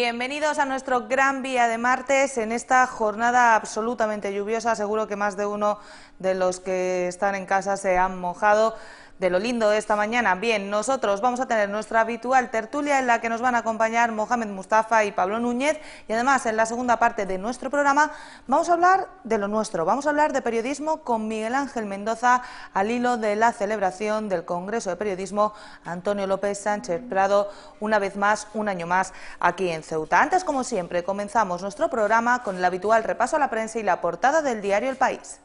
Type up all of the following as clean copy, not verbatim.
Bienvenidos a nuestro gran día de martes en esta jornada absolutamente lluviosa. Seguro que más de uno de los que están en casa se han mojado de lo lindo de esta mañana. Bien, nosotros vamos a tener nuestra habitual tertulia en la que nos van a acompañar Mohamed Mustafa y Pablo Núñez, y además en la segunda parte de nuestro programa vamos a hablar de lo nuestro, vamos a hablar de periodismo con Miguel Ángel Mendoza al hilo de la celebración del Congreso de Periodismo Antonio López Sánchez Prado, una vez más, un año más, aquí en Ceuta. Antes, como siempre, comenzamos nuestro programa con el habitual repaso a la prensa y la portada del diario El País.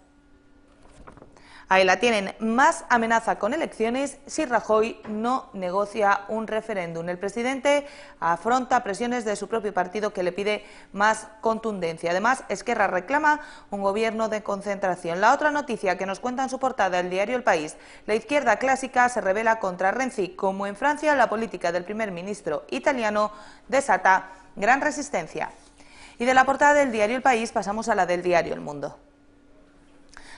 Ahí la tienen: más amenaza con elecciones si Rajoy no negocia un referéndum. El presidente afronta presiones de su propio partido que le pide más contundencia. Además, Esquerra reclama un gobierno de concentración. La otra noticia que nos cuenta en su portada el diario El País: la izquierda clásica se rebela contra Renzi. Como en Francia, la política del primer ministro italiano desata gran resistencia. Y de la portada del diario El País pasamos a la del diario El Mundo.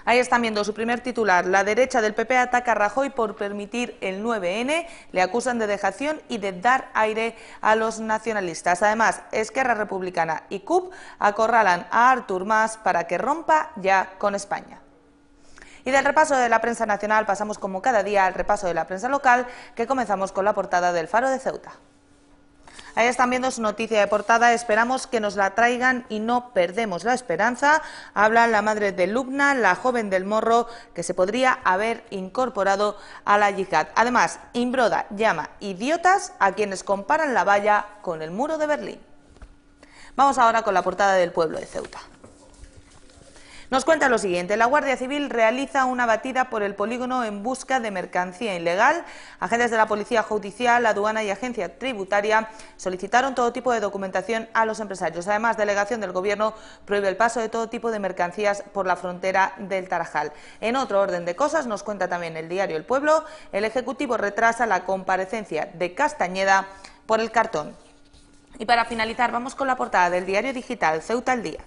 Ahí están viendo su primer titular: la derecha del PP ataca a Rajoy por permitir el 9N, le acusan de dejación y de dar aire a los nacionalistas. Además, Esquerra Republicana y CUP acorralan a Artur Mas para que rompa ya con España. Y del repaso de la prensa nacional pasamos, como cada día, al repaso de la prensa local, que comenzamos con la portada del Faro de Ceuta. Ahí están viendo su noticia de portada: esperamos que nos la traigan y no perdemos la esperanza. Habla la madre de Lubna, la joven del Morro, que se podría haber incorporado a la yihad. Además, Imbroda llama idiotas a quienes comparan la valla con el muro de Berlín. Vamos ahora con la portada del Pueblo de Ceuta. Nos cuenta lo siguiente: la Guardia Civil realiza una batida por el polígono en busca de mercancía ilegal. Agentes de la Policía Judicial, Aduana y Agencia Tributaria solicitaron todo tipo de documentación a los empresarios. Además, delegación del Gobierno prohíbe el paso de todo tipo de mercancías por la frontera del Tarajal. En otro orden de cosas, nos cuenta también el diario El Pueblo: el Ejecutivo retrasa la comparecencia de Castañeda por el cartón. Y para finalizar, vamos con la portada del diario digital Ceuta al Día.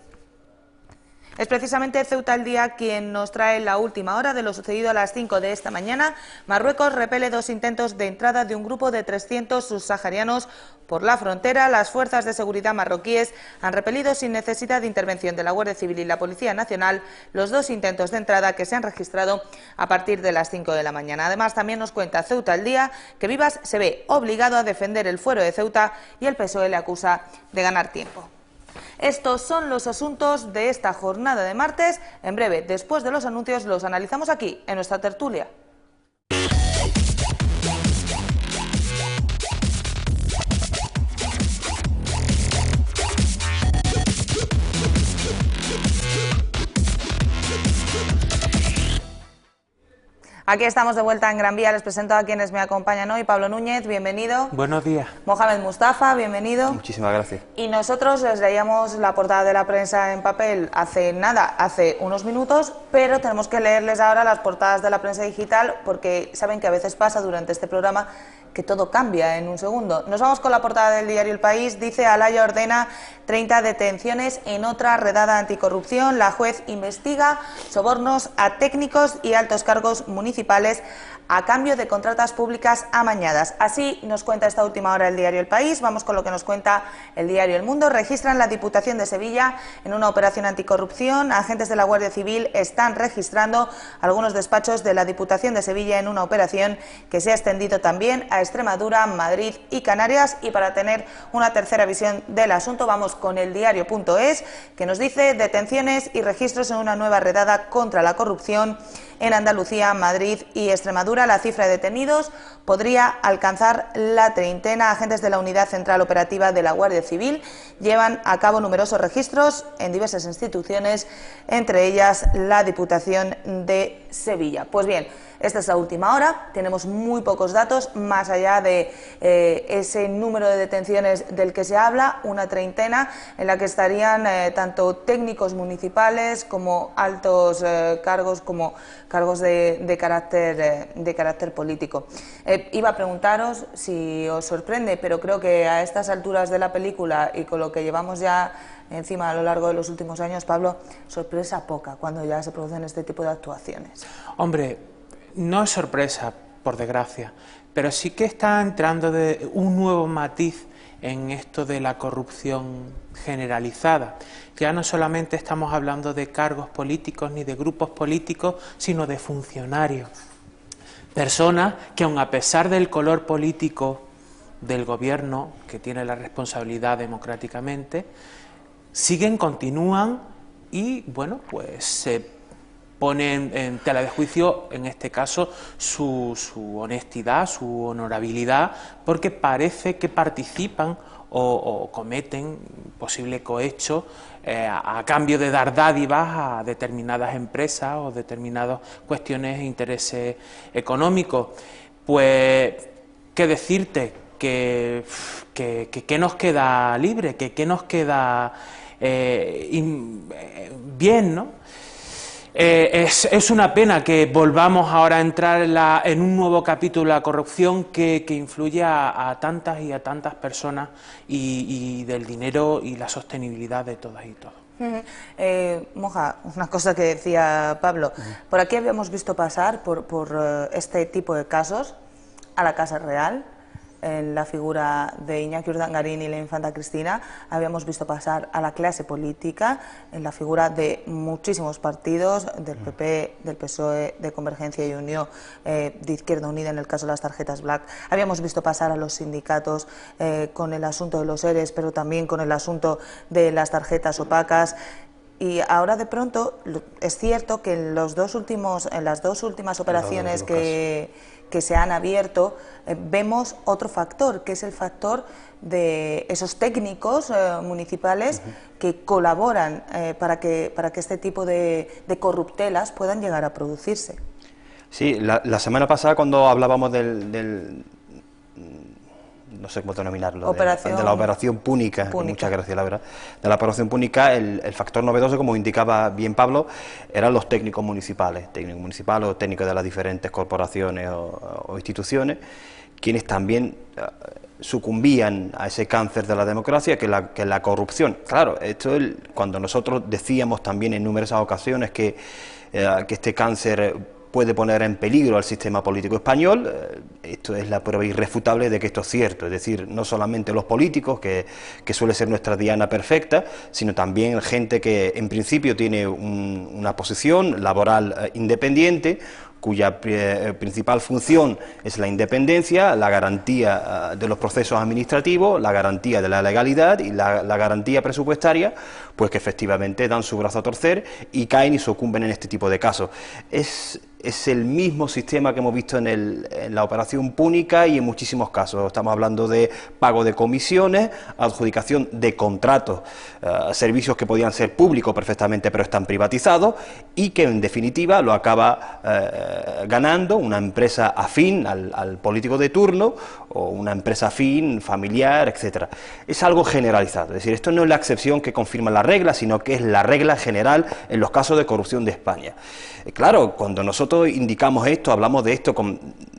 Es precisamente Ceuta al Día quien nos trae la última hora de lo sucedido a las 5 de esta mañana. Marruecos repele 2 intentos de entrada de un grupo de 300 subsaharianos por la frontera. Las fuerzas de seguridad marroquíes han repelido sin necesidad de intervención de la Guardia Civil y la Policía Nacional los 2 intentos de entrada que se han registrado a partir de las 5 de la mañana. Además, también nos cuenta Ceuta al Día que Vivas se ve obligado a defender el fuero de Ceuta y el PSOE le acusa de ganar tiempo. Estos son los asuntos de esta jornada de martes. En breve, después de los anuncios, los analizamos aquí, en nuestra tertulia. Aquí estamos de vuelta en Gran Vía. Les presento a quienes me acompañan hoy. Pablo Núñez, bienvenido. Buenos días. Mohamed Mustafa, bienvenido. Muchísimas gracias. Y nosotros les leíamos la portada de la prensa en papel hace unos minutos, pero tenemos que leerles ahora las portadas de la prensa digital, porque saben que a veces pasa durante este programa que todo cambia en un segundo. Nos vamos con la portada del diario El País. Dice: Alaya ordena 30 detenciones en otra redada anticorrupción. La juez investiga sobornos a técnicos y altos cargos municipales a cambio de contratas públicas amañadas. Así nos cuenta esta última hora el diario El País. Vamos con lo que nos cuenta el diario El Mundo. Registran la Diputación de Sevilla en una operación anticorrupción. Agentes de la Guardia Civil están registrando algunos despachos de la Diputación de Sevilla en una operación que se ha extendido también a Extremadura, Madrid y Canarias. Y para tener una tercera visión del asunto, vamos con el diario.es, que nos dice: detenciones y registros en una nueva redada contra la corrupción en Andalucía, Madrid y Extremadura. La cifra de detenidos podría alcanzar la treintena. Agentes de la Unidad Central Operativa de la Guardia Civil llevan a cabo numerosos registros en diversas instituciones, entre ellas la Diputación de Sevilla. Pues bien, esta es la última hora, tenemos muy pocos datos, más allá de ese número de detenciones del que se habla, una treintena, en la que estarían tanto técnicos municipales como altos cargos, como cargos de carácter político. Iba a preguntaros si os sorprende, pero creo que a estas alturas de la película y con lo que llevamos ya encima a lo largo de los últimos años, Pablo, sorpresa poca cuando ya se producen este tipo de actuaciones. Hombre, no es sorpresa, por desgracia, pero sí que está entrando de un nuevo matiz en esto de la corrupción generalizada. Ya no solamente estamos hablando de cargos políticos ni de grupos políticos, sino de funcionarios. Personas que, aun a pesar del color político del gobierno, que tiene la responsabilidad democráticamente, continúan y, bueno, pues se pone en tela de juicio, en este caso, su honestidad, su honorabilidad, porque parece que participan o cometen posible cohecho a cambio de dar dádivas a determinadas empresas o determinadas cuestiones e intereses económicos. Pues, ¿qué decirte? Que nos queda libre, que nos queda bien, ¿no? Es una pena que volvamos ahora a entrar en un nuevo capítulo de la corrupción que influye a tantas y a tantas personas y del dinero y la sostenibilidad de todas y todos. Moja, una cosa que decía Pablo, por aquí habíamos visto pasar por este tipo de casos a la Casa Real, en la figura de Iñaki Urdangarín y la infanta Cristina, habíamos visto pasar a la clase política en la figura de muchísimos partidos, del PP, del PSOE, de Convergencia y Unión, de Izquierda Unida en el caso de las tarjetas Black, habíamos visto pasar a los sindicatos con el asunto de los ERES, pero también con el asunto de las tarjetas opacas. Y ahora de pronto es cierto que en las dos últimas operaciones que se han abierto, vemos otro factor, que es el factor de esos técnicos municipales que colaboran para que este tipo de corruptelas puedan llegar a producirse. Sí, la semana pasada cuando hablábamos no sé cómo denominarlo, de la operación Púnica. Muchas gracias, Laura. De la operación Púnica, el factor novedoso, como indicaba bien Pablo, eran los técnicos municipales o técnicos de las diferentes corporaciones o instituciones, quienes también sucumbían a ese cáncer de la democracia que es la corrupción. Claro, esto es cuando nosotros decíamos también en numerosas ocasiones que este cáncer puede poner en peligro al sistema político español, esto es la prueba irrefutable de que esto es cierto, es decir, no solamente los políticos, que suele ser nuestra diana perfecta, sino también gente que en principio tiene una posición laboral independiente, cuya principal función es la independencia, la garantía de los procesos administrativos, la garantía de la legalidad y la garantía presupuestaria, pues que efectivamente dan su brazo a torcer y caen y sucumben en este tipo de casos. Es el mismo sistema que hemos visto en la operación Púnica y en muchísimos casos. Estamos hablando de pago de comisiones, adjudicación de contratos, servicios que podían ser públicos perfectamente pero están privatizados y que en definitiva lo acaba ganando una empresa afín al político de turno o una empresa afín, familiar, etcétera. Es algo generalizado, es decir, esto no es la excepción que confirma la regla, sino que es la regla general en los casos de corrupción de España. Claro, cuando nosotros indicamos esto, hablamos de esto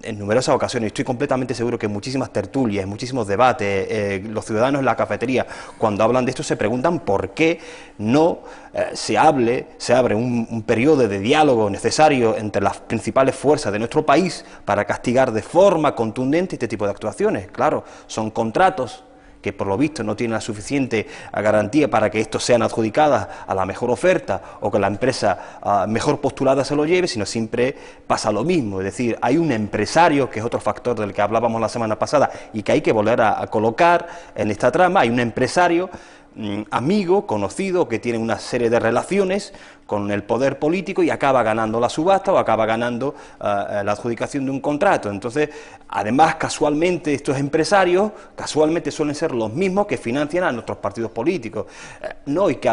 en numerosas ocasiones, estoy completamente seguro que en muchísimas tertulias, en muchísimos debates, los ciudadanos en la cafetería, cuando hablan de esto, se preguntan por qué no se abre un periodo de diálogo necesario entre las principales fuerzas de nuestro país para castigar de forma contundente este tipo de actuaciones. Claro, son contratos que por lo visto no tienen la suficiente garantía para que estos sean adjudicadas a la mejor oferta o que la empresa mejor postulada se lo lleve, sino siempre pasa lo mismo. Es decir, hay un empresario, que es otro factor del que hablábamos la semana pasada y que hay que volver a colocar en esta trama, hay un empresario amigo, conocido, que tiene una serie de relaciones con el poder político y acaba ganando la subasta o acaba ganando la adjudicación de un contrato. Entonces, además, casualmente, estos empresarios, casualmente suelen ser los mismos que financian a nuestros partidos políticos. No hay que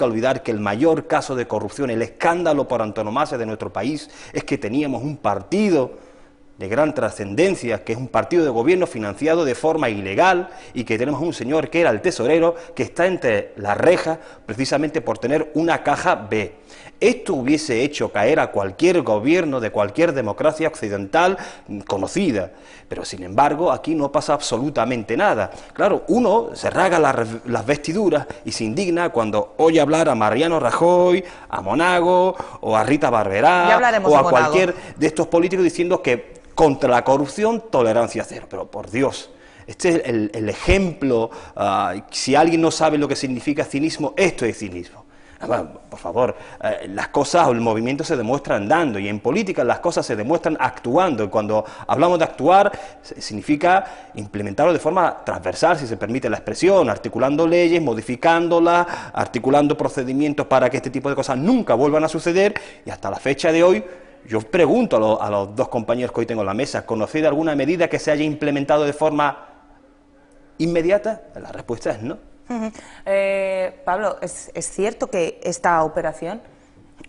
olvidar que el mayor caso de corrupción, el escándalo por antonomasia de nuestro país, es que teníamos un partido de gran trascendencia, que es un partido de gobierno financiado de forma ilegal y que tenemos un señor que era el tesorero, que está entre las rejas precisamente por tener una caja B. Esto hubiese hecho caer a cualquier gobierno de cualquier democracia occidental conocida, pero sin embargo aquí no pasa absolutamente nada. Claro, uno se rasga las vestiduras y se indigna cuando oye hablar a Mariano Rajoy, a Monago o a Rita Barberá o a cualquier de estos políticos diciendo que contra la corrupción, tolerancia cero. Pero por Dios, Este es el ejemplo, si alguien no sabe lo que significa cinismo, esto es cinismo. Bueno, por favor, las cosas o el movimiento se demuestran andando, y en política las cosas se demuestran actuando. Y cuando hablamos de actuar, significa implementarlo de forma transversal, si se permite la expresión, articulando leyes, modificándolas, articulando procedimientos para que este tipo de cosas nunca vuelvan a suceder. Y hasta la fecha de hoy, yo pregunto a los dos compañeros que hoy tengo en la mesa, ¿conocéis alguna medida que se haya implementado de forma inmediata? La respuesta es no. Pablo, ¿es cierto que esta operación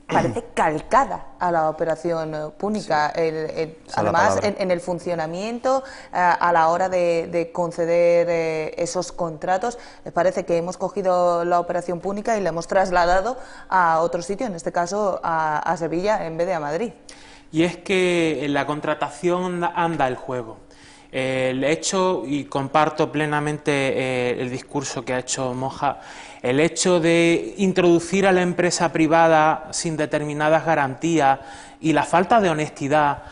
parece calcada a la operación Púnica? Sí. Además, en el funcionamiento, a la hora de conceder esos contratos, parece que hemos cogido la operación Púnica y la hemos trasladado a otro sitio, en este caso a Sevilla en vez de a Madrid. Y es que en la contratación anda el juego. El hecho, y comparto plenamente el discurso que ha hecho Moja, el hecho de introducir a la empresa privada sin determinadas garantías y la falta de honestidad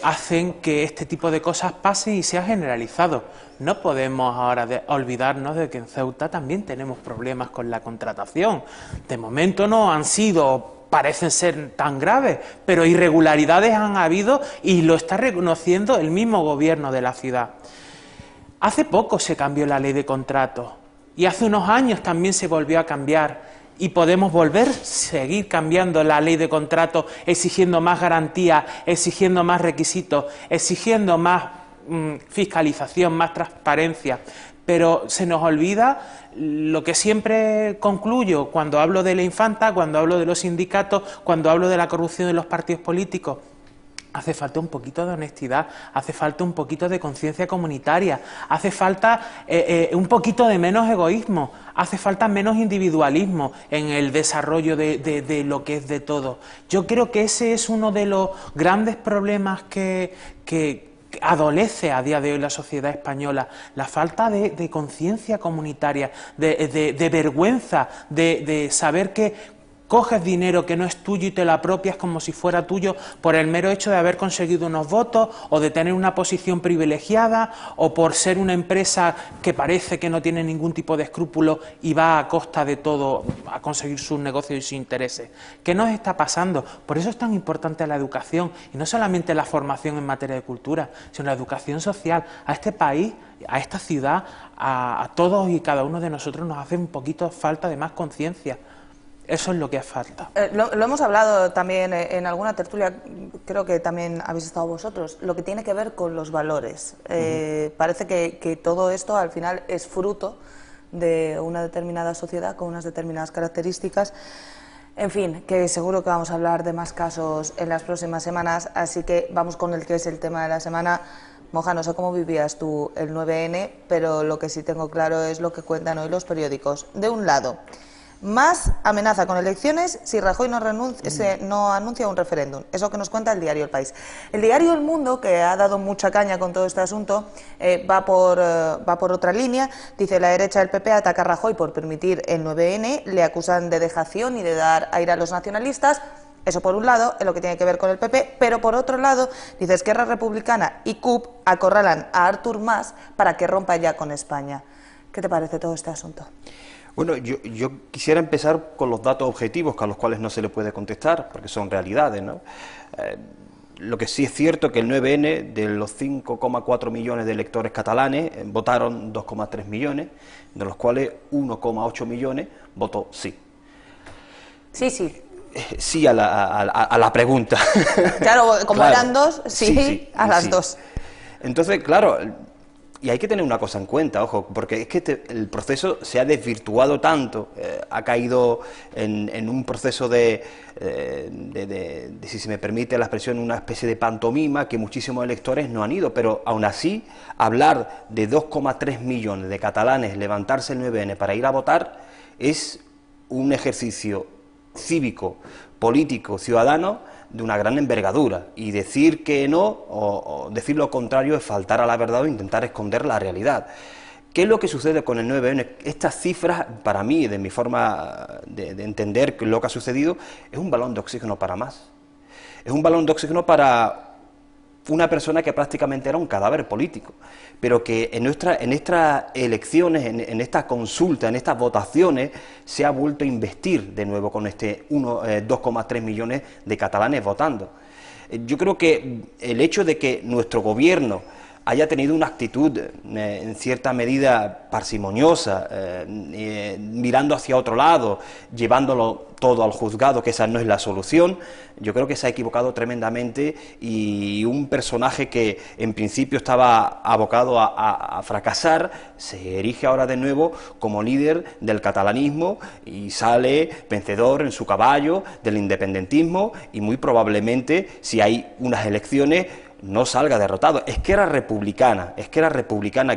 hacen que este tipo de cosas pasen y sea generalizado. No podemos ahora olvidarnos de que en Ceuta también tenemos problemas con la contratación. De momento no han sido, parecen ser tan graves, pero irregularidades han habido y lo está reconociendo el mismo gobierno de la ciudad. Hace poco se cambió la ley de contratos y hace unos años también se volvió a cambiar, y podemos seguir cambiando la ley de contratos, exigiendo más garantías, exigiendo más requisitos, exigiendo más fiscalización, más transparencia. Pero se nos olvida lo que siempre concluyo cuando hablo de la Infanta, cuando hablo de los sindicatos, cuando hablo de la corrupción de los partidos políticos. Hace falta un poquito de honestidad, hace falta un poquito de conciencia comunitaria, hace falta un poquito de menos egoísmo, hace falta menos individualismo en el desarrollo de lo que es de todo. Yo creo que ese es uno de los grandes problemas que adolece a día de hoy la sociedad española, la falta de conciencia comunitaria, de vergüenza, de saber que coges dinero que no es tuyo y te lo apropias como si fuera tuyo por el mero hecho de haber conseguido unos votos o de tener una posición privilegiada o por ser una empresa que parece que no tiene ningún tipo de escrúpulos y va a costa de todo a conseguir sus negocios y sus intereses. ¿Qué nos está pasando? Por eso es tan importante la educación, y no solamente la formación en materia de cultura, sino la educación social. A este país, a esta ciudad, a todos y cada uno de nosotros nos hace un poquito falta de más conciencia. Eso es lo que hace falta. Lo hemos hablado también en alguna tertulia, creo que también habéis estado vosotros, lo que tiene que ver con los valores. Parece que todo esto al final es fruto de una determinada sociedad con unas determinadas características. En fin, que seguro que vamos a hablar de más casos en las próximas semanas, así que vamos con el que es el tema de la semana. Moja, no sé cómo vivías tú el 9N, pero lo que sí tengo claro es lo que cuentan hoy los periódicos. De un lado, más amenaza con elecciones si Rajoy no anuncia un referéndum. Eso que nos cuenta el diario El País. El diario El Mundo, que ha dado mucha caña con todo este asunto, va por otra línea. Dice: la derecha del PP ataca a Rajoy por permitir el 9N, le acusan de dejación y de dar aire a los nacionalistas. Eso por un lado, es lo que tiene que ver con el PP, pero por otro lado, dice: Esquerra Republicana y CUP acorralan a Artur Mas para que rompa ya con España. ¿Qué te parece todo este asunto? Bueno, yo quisiera empezar con los datos objetivos, a los cuales no se le puede contestar, porque son realidades, ¿no? Lo que sí es cierto es que el 9N, de los 5,4 millones de electores catalanes, votaron 2,3 millones, de los cuales 1,8 millones votó sí. Sí. Sí a la pregunta. Claro, como claro. eran dos, sí, a las dos. Entonces, claro, y hay que tener una cosa en cuenta, ojo, porque es que el proceso se ha desvirtuado tanto, ha caído en un proceso de, si se me permite la expresión, una especie de pantomima que muchísimos electores no han ido, pero aún así, hablar de 2,3 millones de catalanes levantarse el 9N para ir a votar es un ejercicio cívico, político, ciudadano de una gran envergadura, y decir que no o decir lo contrario es faltar a la verdad o intentar esconder la realidad. ¿Qué es lo que sucede con el 9N? Estas cifras, para mí, de mi forma de entender lo que ha sucedido, es un balón de oxígeno para más. Es un balón de oxígeno para una persona que prácticamente era un cadáver político, pero que en estas elecciones, en esta consulta, en estas votaciones, se ha vuelto a investir de nuevo con 2,3 millones de catalanes votando. Yo creo que el hecho de que nuestro gobierno haya tenido una actitud en cierta medida parsimoniosa, mirando hacia otro lado, llevándolo todo al juzgado, que esa no es la solución, yo creo que se ha equivocado tremendamente, y un personaje que en principio estaba abocado a fracasar, se erige ahora de nuevo como líder del catalanismo y sale vencedor en su caballo del independentismo, y muy probablemente, si hay unas elecciones, no salga derrotado. Esquerra Republicana,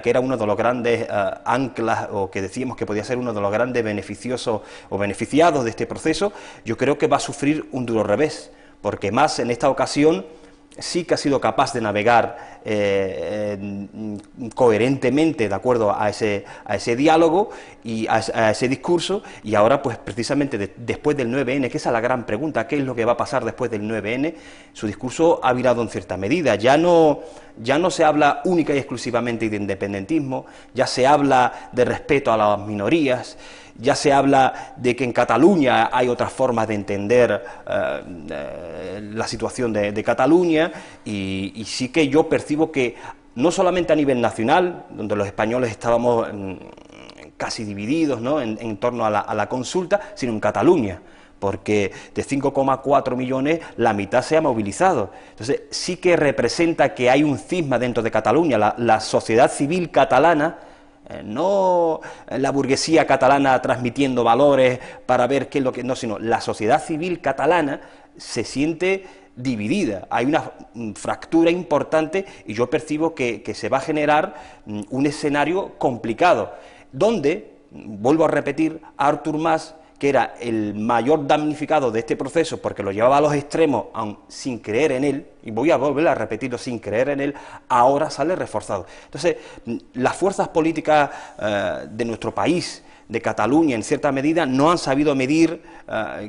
que era uno de los grandes anclas, o que decíamos que podía ser uno de los grandes beneficiosos o beneficiados de este proceso, yo creo que va a sufrir un duro revés, porque más en esta ocasión sí que ha sido capaz de navegar coherentemente de acuerdo a ese diálogo y a ese discurso, y ahora pues precisamente después del 9N, que esa es la gran pregunta, ¿qué es lo que va a pasar después del 9N? Su discurso ha virado en cierta medida, ya no se habla única y exclusivamente de independentismo, ya se habla de respeto a las minorías, ya se habla de que en Cataluña hay otras formas de entender la situación de Cataluña, y sí que yo percibo que no solamente a nivel nacional, donde los españoles estábamos casi divididos, ¿no?, en torno a la consulta, sino en Cataluña, porque de 5,4 millones la mitad se ha movilizado. Entonces sí que representa que hay un cisma dentro de Cataluña, la sociedad civil catalana, no la burguesía catalana transmitiendo valores para ver qué es lo que... No, sino la sociedad civil catalana se siente dividida, hay una fractura importante, y yo percibo que se va a generar un escenario complicado, donde, vuelvo a repetir, Artur Mas, que era el mayor damnificado de este proceso porque lo llevaba a los extremos aun sin creer en él, y voy a volver a repetirlo, sin creer en él, ahora sale reforzado. Entonces, las fuerzas políticas de nuestro país, de Cataluña, en cierta medida, no han sabido medir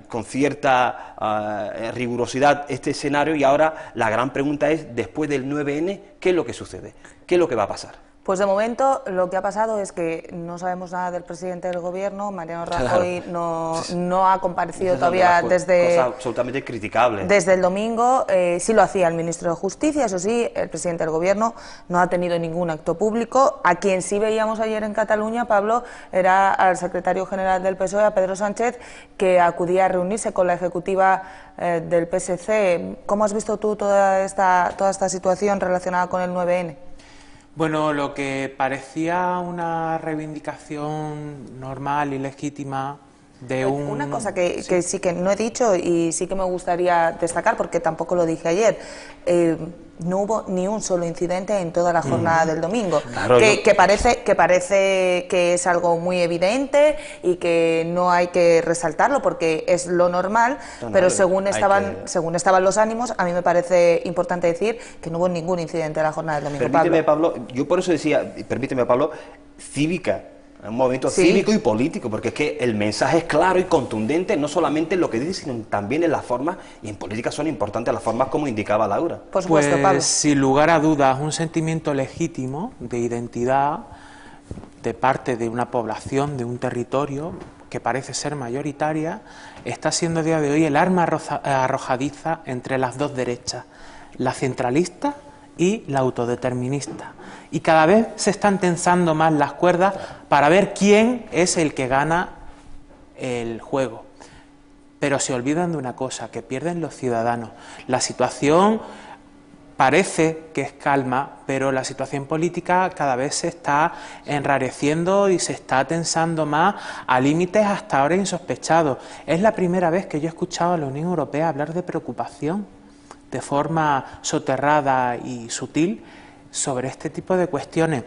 con cierta rigurosidad este escenario, y ahora la gran pregunta es, después del 9N, ¿qué es lo que sucede? ¿Qué es lo que va a pasar? Pues de momento lo que ha pasado es que no sabemos nada del presidente del gobierno. Mariano Rajoy no ha comparecido todavía desde... Cosa absolutamente criticable. Desde el domingo. Sí lo hacía el ministro de Justicia, eso sí, el presidente del gobierno no ha tenido ningún acto público. A quien sí veíamos ayer en Cataluña, Pablo, era al secretario general del PSOE, a Pedro Sánchez, que acudía a reunirse con la ejecutiva del PSC. ¿Cómo has visto tú toda esta situación relacionada con el 9N? Bueno, lo que parecía una reivindicación normal y legítima de un... Una cosa que sí que no he dicho y sí que me gustaría destacar, porque tampoco lo dije ayer, no hubo ni un solo incidente en toda la jornada del domingo, claro, que parece que es algo muy evidente y que no hay que resaltarlo porque es lo normal, pero según estaban los ánimos, a mí me parece importante decir que no hubo ningún incidente en la jornada del domingo. Permíteme, Pablo, yo por eso decía, cívica, un movimiento cívico y político, porque es que el mensaje es claro y contundente, no solamente en lo que dice, sino también en las formas, y en política son importantes las formas, como indicaba Laura. Por supuesto, pues, Pablo. Sin lugar a dudas, un sentimiento legítimo de identidad de parte de una población, de un territorio que parece ser mayoritaria, está siendo a día de hoy el arma arrojadiza entre las dos derechas, la centralista y la autodeterminista. Y cada vez se están tensando más las cuerdas para ver quién es el que gana el juego. Pero se olvidan de una cosa, que pierden los ciudadanos. La situación parece que es calma, pero la situación política cada vez se está enrareciendo y se está tensando más a límites hasta ahora insospechados. Es la primera vez que yo he escuchado a la Unión Europea hablar de preocupación de forma soterrada y sutil sobre este tipo de cuestiones.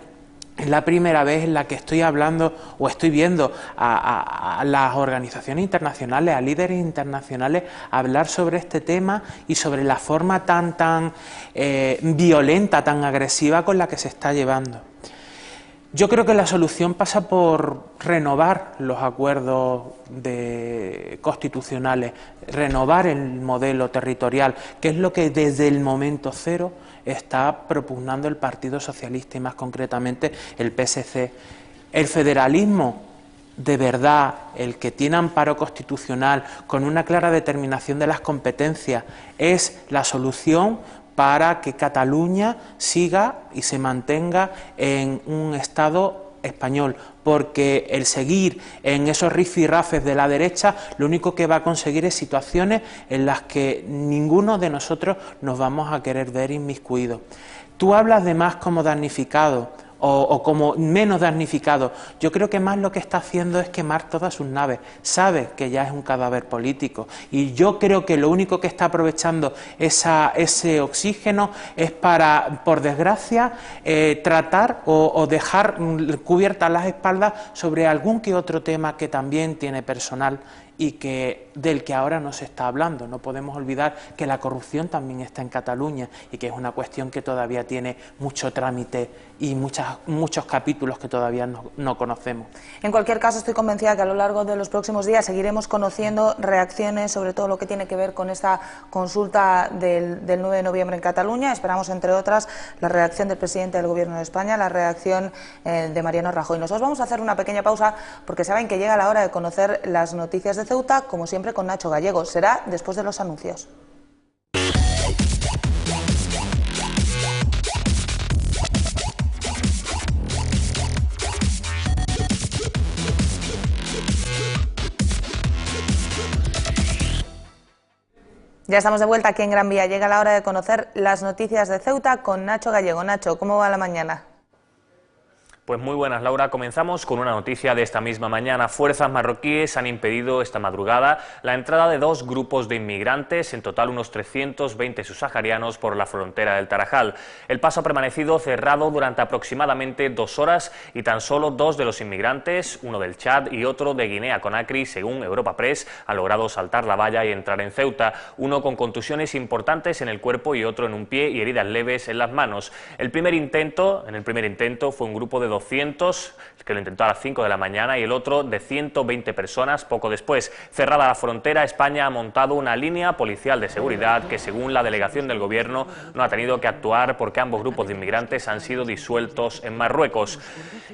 Es la primera vez en la que estoy hablando o estoy viendo a las organizaciones internacionales, a líderes internacionales, hablar sobre este tema y sobre la forma tan violenta, tan agresiva con la que se está llevando. Yo creo que la solución pasa por renovar los acuerdos constitucionales, renovar el modelo territorial, que es lo que desde el momento cero está propugnando el Partido Socialista y más concretamente el PSC. El federalismo, de verdad, el que tiene amparo constitucional con una clara determinación de las competencias, es la solución para que Cataluña siga y se mantenga en un Estado español, porque el seguir en esos rifirrafes de la derecha lo único que va a conseguir es situaciones en las que ninguno de nosotros nos vamos a querer ver inmiscuidos. Tú hablas de más como damnificado o como menos damnificado. Yo creo que más lo que está haciendo es quemar todas sus naves. Sabe que ya es un cadáver político y yo creo que lo único que está aprovechando ese oxígeno es para, por desgracia, tratar o dejar cubiertas las espaldas sobre algún que otro tema que también tiene personal y del que ahora no se está hablando. No podemos olvidar que la corrupción también está en Cataluña y que es una cuestión que todavía tiene mucho trámite y muchos capítulos que todavía no conocemos. En cualquier caso, estoy convencida que a lo largo de los próximos días seguiremos conociendo reacciones sobre todo lo que tiene que ver con esta consulta del 9 de noviembre en Cataluña. Esperamos, entre otras, la reacción del presidente del Gobierno de España, la reacción de Mariano Rajoy. Nosotros vamos a hacer una pequeña pausa porque saben que llega la hora de conocer las noticias de Ceuta, como siempre con Nacho Gallego. Será después de los anuncios. Ya estamos de vuelta aquí en Gran Vía. Llega la hora de conocer las noticias de Ceuta con Nacho Gallego. Nacho, ¿cómo va la mañana? Pues muy buenas, Laura. Comenzamos con una noticia de esta misma mañana. Fuerzas marroquíes han impedido esta madrugada la entrada de 2 grupos de inmigrantes, en total unos 320 subsaharianos, por la frontera del Tarajal. El paso ha permanecido cerrado durante aproximadamente 2 horas y tan solo 2 de los inmigrantes, uno del Chad y otro de Guinea-Conakry, según Europa Press, han logrado saltar la valla y entrar en Ceuta, uno con contusiones importantes en el cuerpo y otro en un pie y heridas leves en las manos. En el primer intento fue un grupo de 200, que lo intentó a las 5 de la mañana, y el otro de 120 personas poco después. Cerrada la frontera, España ha montado una línea policial de seguridad que, según la delegación del Gobierno, no ha tenido que actuar porque ambos grupos de inmigrantes han sido disueltos en Marruecos.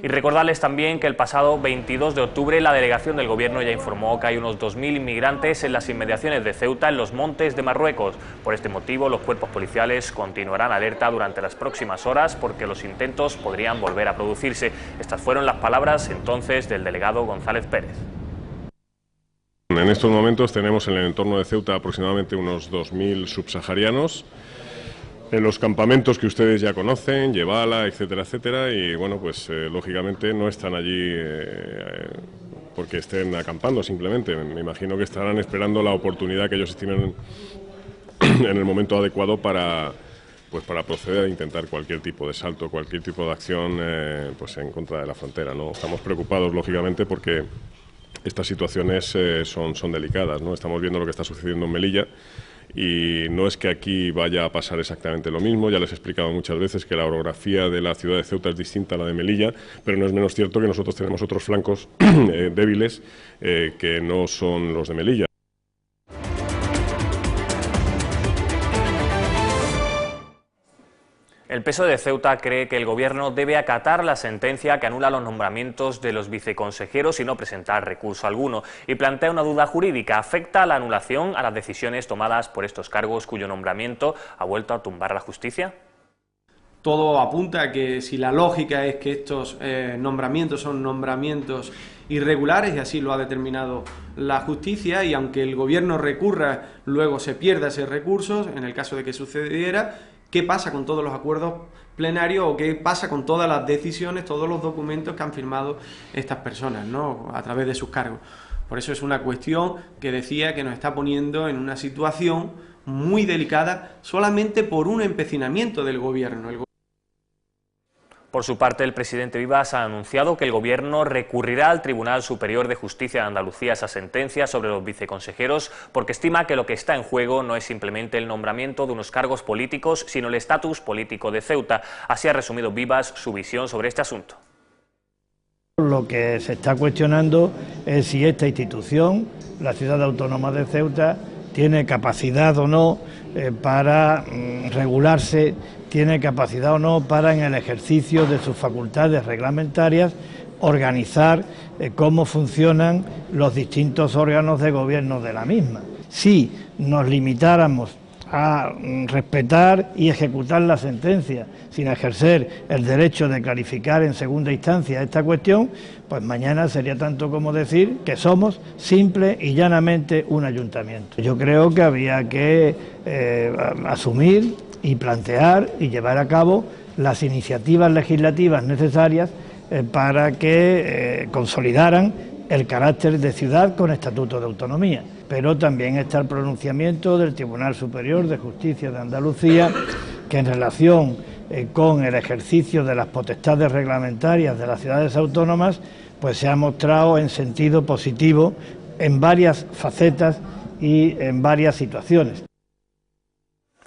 Y recordarles también que el pasado 22 de octubre la delegación del Gobierno ya informó que hay unos 2.000 inmigrantes en las inmediaciones de Ceuta, en los montes de Marruecos. Por este motivo, los cuerpos policiales continuarán alerta durante las próximas horas porque los intentos podrían volver a producirse. Estas fueron las palabras entonces del delegado González Pérez. En estos momentos tenemos en el entorno de Ceuta aproximadamente unos 2.000 subsaharianos en los campamentos que ustedes ya conocen, Yebala, etcétera, etcétera, y bueno, pues lógicamente no están allí porque estén acampando simplemente. Me imagino que estarán esperando la oportunidad que ellos tienen en el momento adecuado para proceder a intentar cualquier tipo de salto, cualquier tipo de acción pues en contra de la frontera, ¿no? Estamos preocupados, lógicamente, porque estas situaciones son delicadas, ¿no? Estamos viendo lo que está sucediendo en Melilla y no es que aquí vaya a pasar exactamente lo mismo. Ya les he explicado muchas veces que la orografía de la ciudad de Ceuta es distinta a la de Melilla, pero no es menos cierto que nosotros tenemos otros flancos débiles que no son los de Melilla. El PSOE de Ceuta cree que el Gobierno debe acatar la sentencia que anula los nombramientos de los viceconsejeros y no presentar recurso alguno, y plantea una duda jurídica. ¿Afecta la anulación a las decisiones tomadas por estos cargos cuyo nombramiento ha vuelto a tumbar la justicia? Todo apunta a que si la lógica es que estos nombramientos son nombramientos irregulares, y así lo ha determinado la justicia, y aunque el Gobierno recurra, luego se pierda ese recurso, en el caso de que sucediera, ¿qué pasa con todos los acuerdos plenarios o qué pasa con todas las decisiones, todos los documentos que han firmado estas personas, ¿no?, a través de sus cargos? Por eso es una cuestión que decía que nos está poniendo en una situación muy delicada solamente por un empecinamiento del Gobierno. Por su parte, el presidente Vivas ha anunciado que el Gobierno recurrirá al Tribunal Superior de Justicia de Andalucía esa sentencia sobre los viceconsejeros porque estima que lo que está en juego no es simplemente el nombramiento de unos cargos políticos, sino el estatus político de Ceuta. Así ha resumido Vivas su visión sobre este asunto. Lo que se está cuestionando es si esta institución, la Ciudad Autónoma de Ceuta, tiene capacidad o no para regularse, tiene capacidad o no para, en el ejercicio de sus facultades reglamentarias, organizar cómo funcionan los distintos órganos de gobierno de la misma. Si nos limitáramos a respetar y ejecutar la sentencia sin ejercer el derecho de clarificar en segunda instancia esta cuestión, pues mañana sería tanto como decir que somos simple y llanamente un ayuntamiento. Yo creo que había que asumir y plantear y llevar a cabo las iniciativas legislativas necesarias para que consolidaran el carácter de ciudad con estatuto de autonomía, pero también está el pronunciamiento del Tribunal Superior de Justicia de Andalucía, que en relación con el ejercicio de las potestades reglamentarias de las ciudades autónomas, pues se ha mostrado en sentido positivo en varias facetas y en varias situaciones.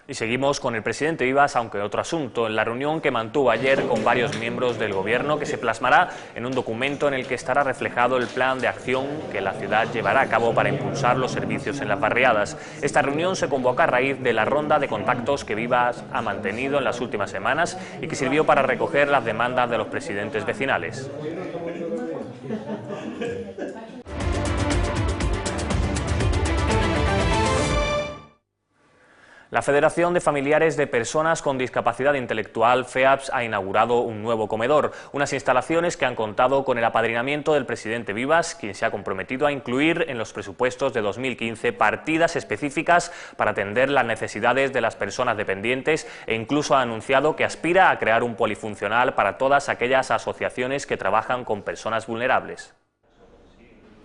Y seguimos con el presidente Vivas, aunque otro asunto, en la reunión que mantuvo ayer con varios miembros del Gobierno, que se plasmará en un documento en el que estará reflejado el plan de acción que la ciudad llevará a cabo para impulsar los servicios en las barriadas. Esta reunión se convoca a raíz de la ronda de contactos que Vivas ha mantenido en las últimas semanas y que sirvió para recoger las demandas de los presidentes vecinales. La Federación de Familiares de Personas con Discapacidad Intelectual, FEAPS, ha inaugurado un nuevo comedor, unas instalaciones que han contado con el apadrinamiento del presidente Vivas, quien se ha comprometido a incluir en los presupuestos de 2015 partidas específicas para atender las necesidades de las personas dependientes e incluso ha anunciado que aspira a crear un polifuncional para todas aquellas asociaciones que trabajan con personas vulnerables.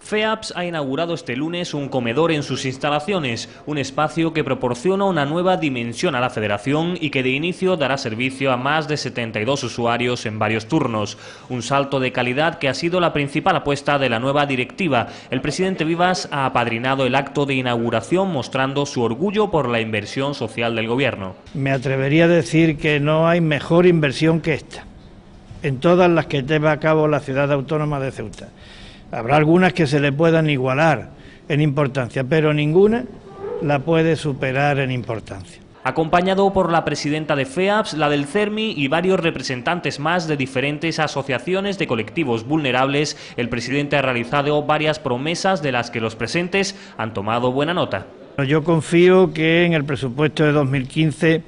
FEAPS ha inaugurado este lunes un comedor en sus instalaciones, un espacio que proporciona una nueva dimensión a la federación y que de inicio dará servicio a más de 72 usuarios en varios turnos. Un salto de calidad que ha sido la principal apuesta de la nueva directiva. El presidente Vivas ha apadrinado el acto de inauguración mostrando su orgullo por la inversión social del gobierno. Me atrevería a decir que no hay mejor inversión que esta, en todas las que lleva a cabo la Ciudad Autónoma de Ceuta. Habrá algunas que se le puedan igualar en importancia, pero ninguna la puede superar en importancia. Acompañado por la presidenta de FEAPS, la del CERMI y varios representantes más de diferentes asociaciones de colectivos vulnerables, el presidente ha realizado varias promesas de las que los presentes han tomado buena nota. Yo confío que en el presupuesto de 2015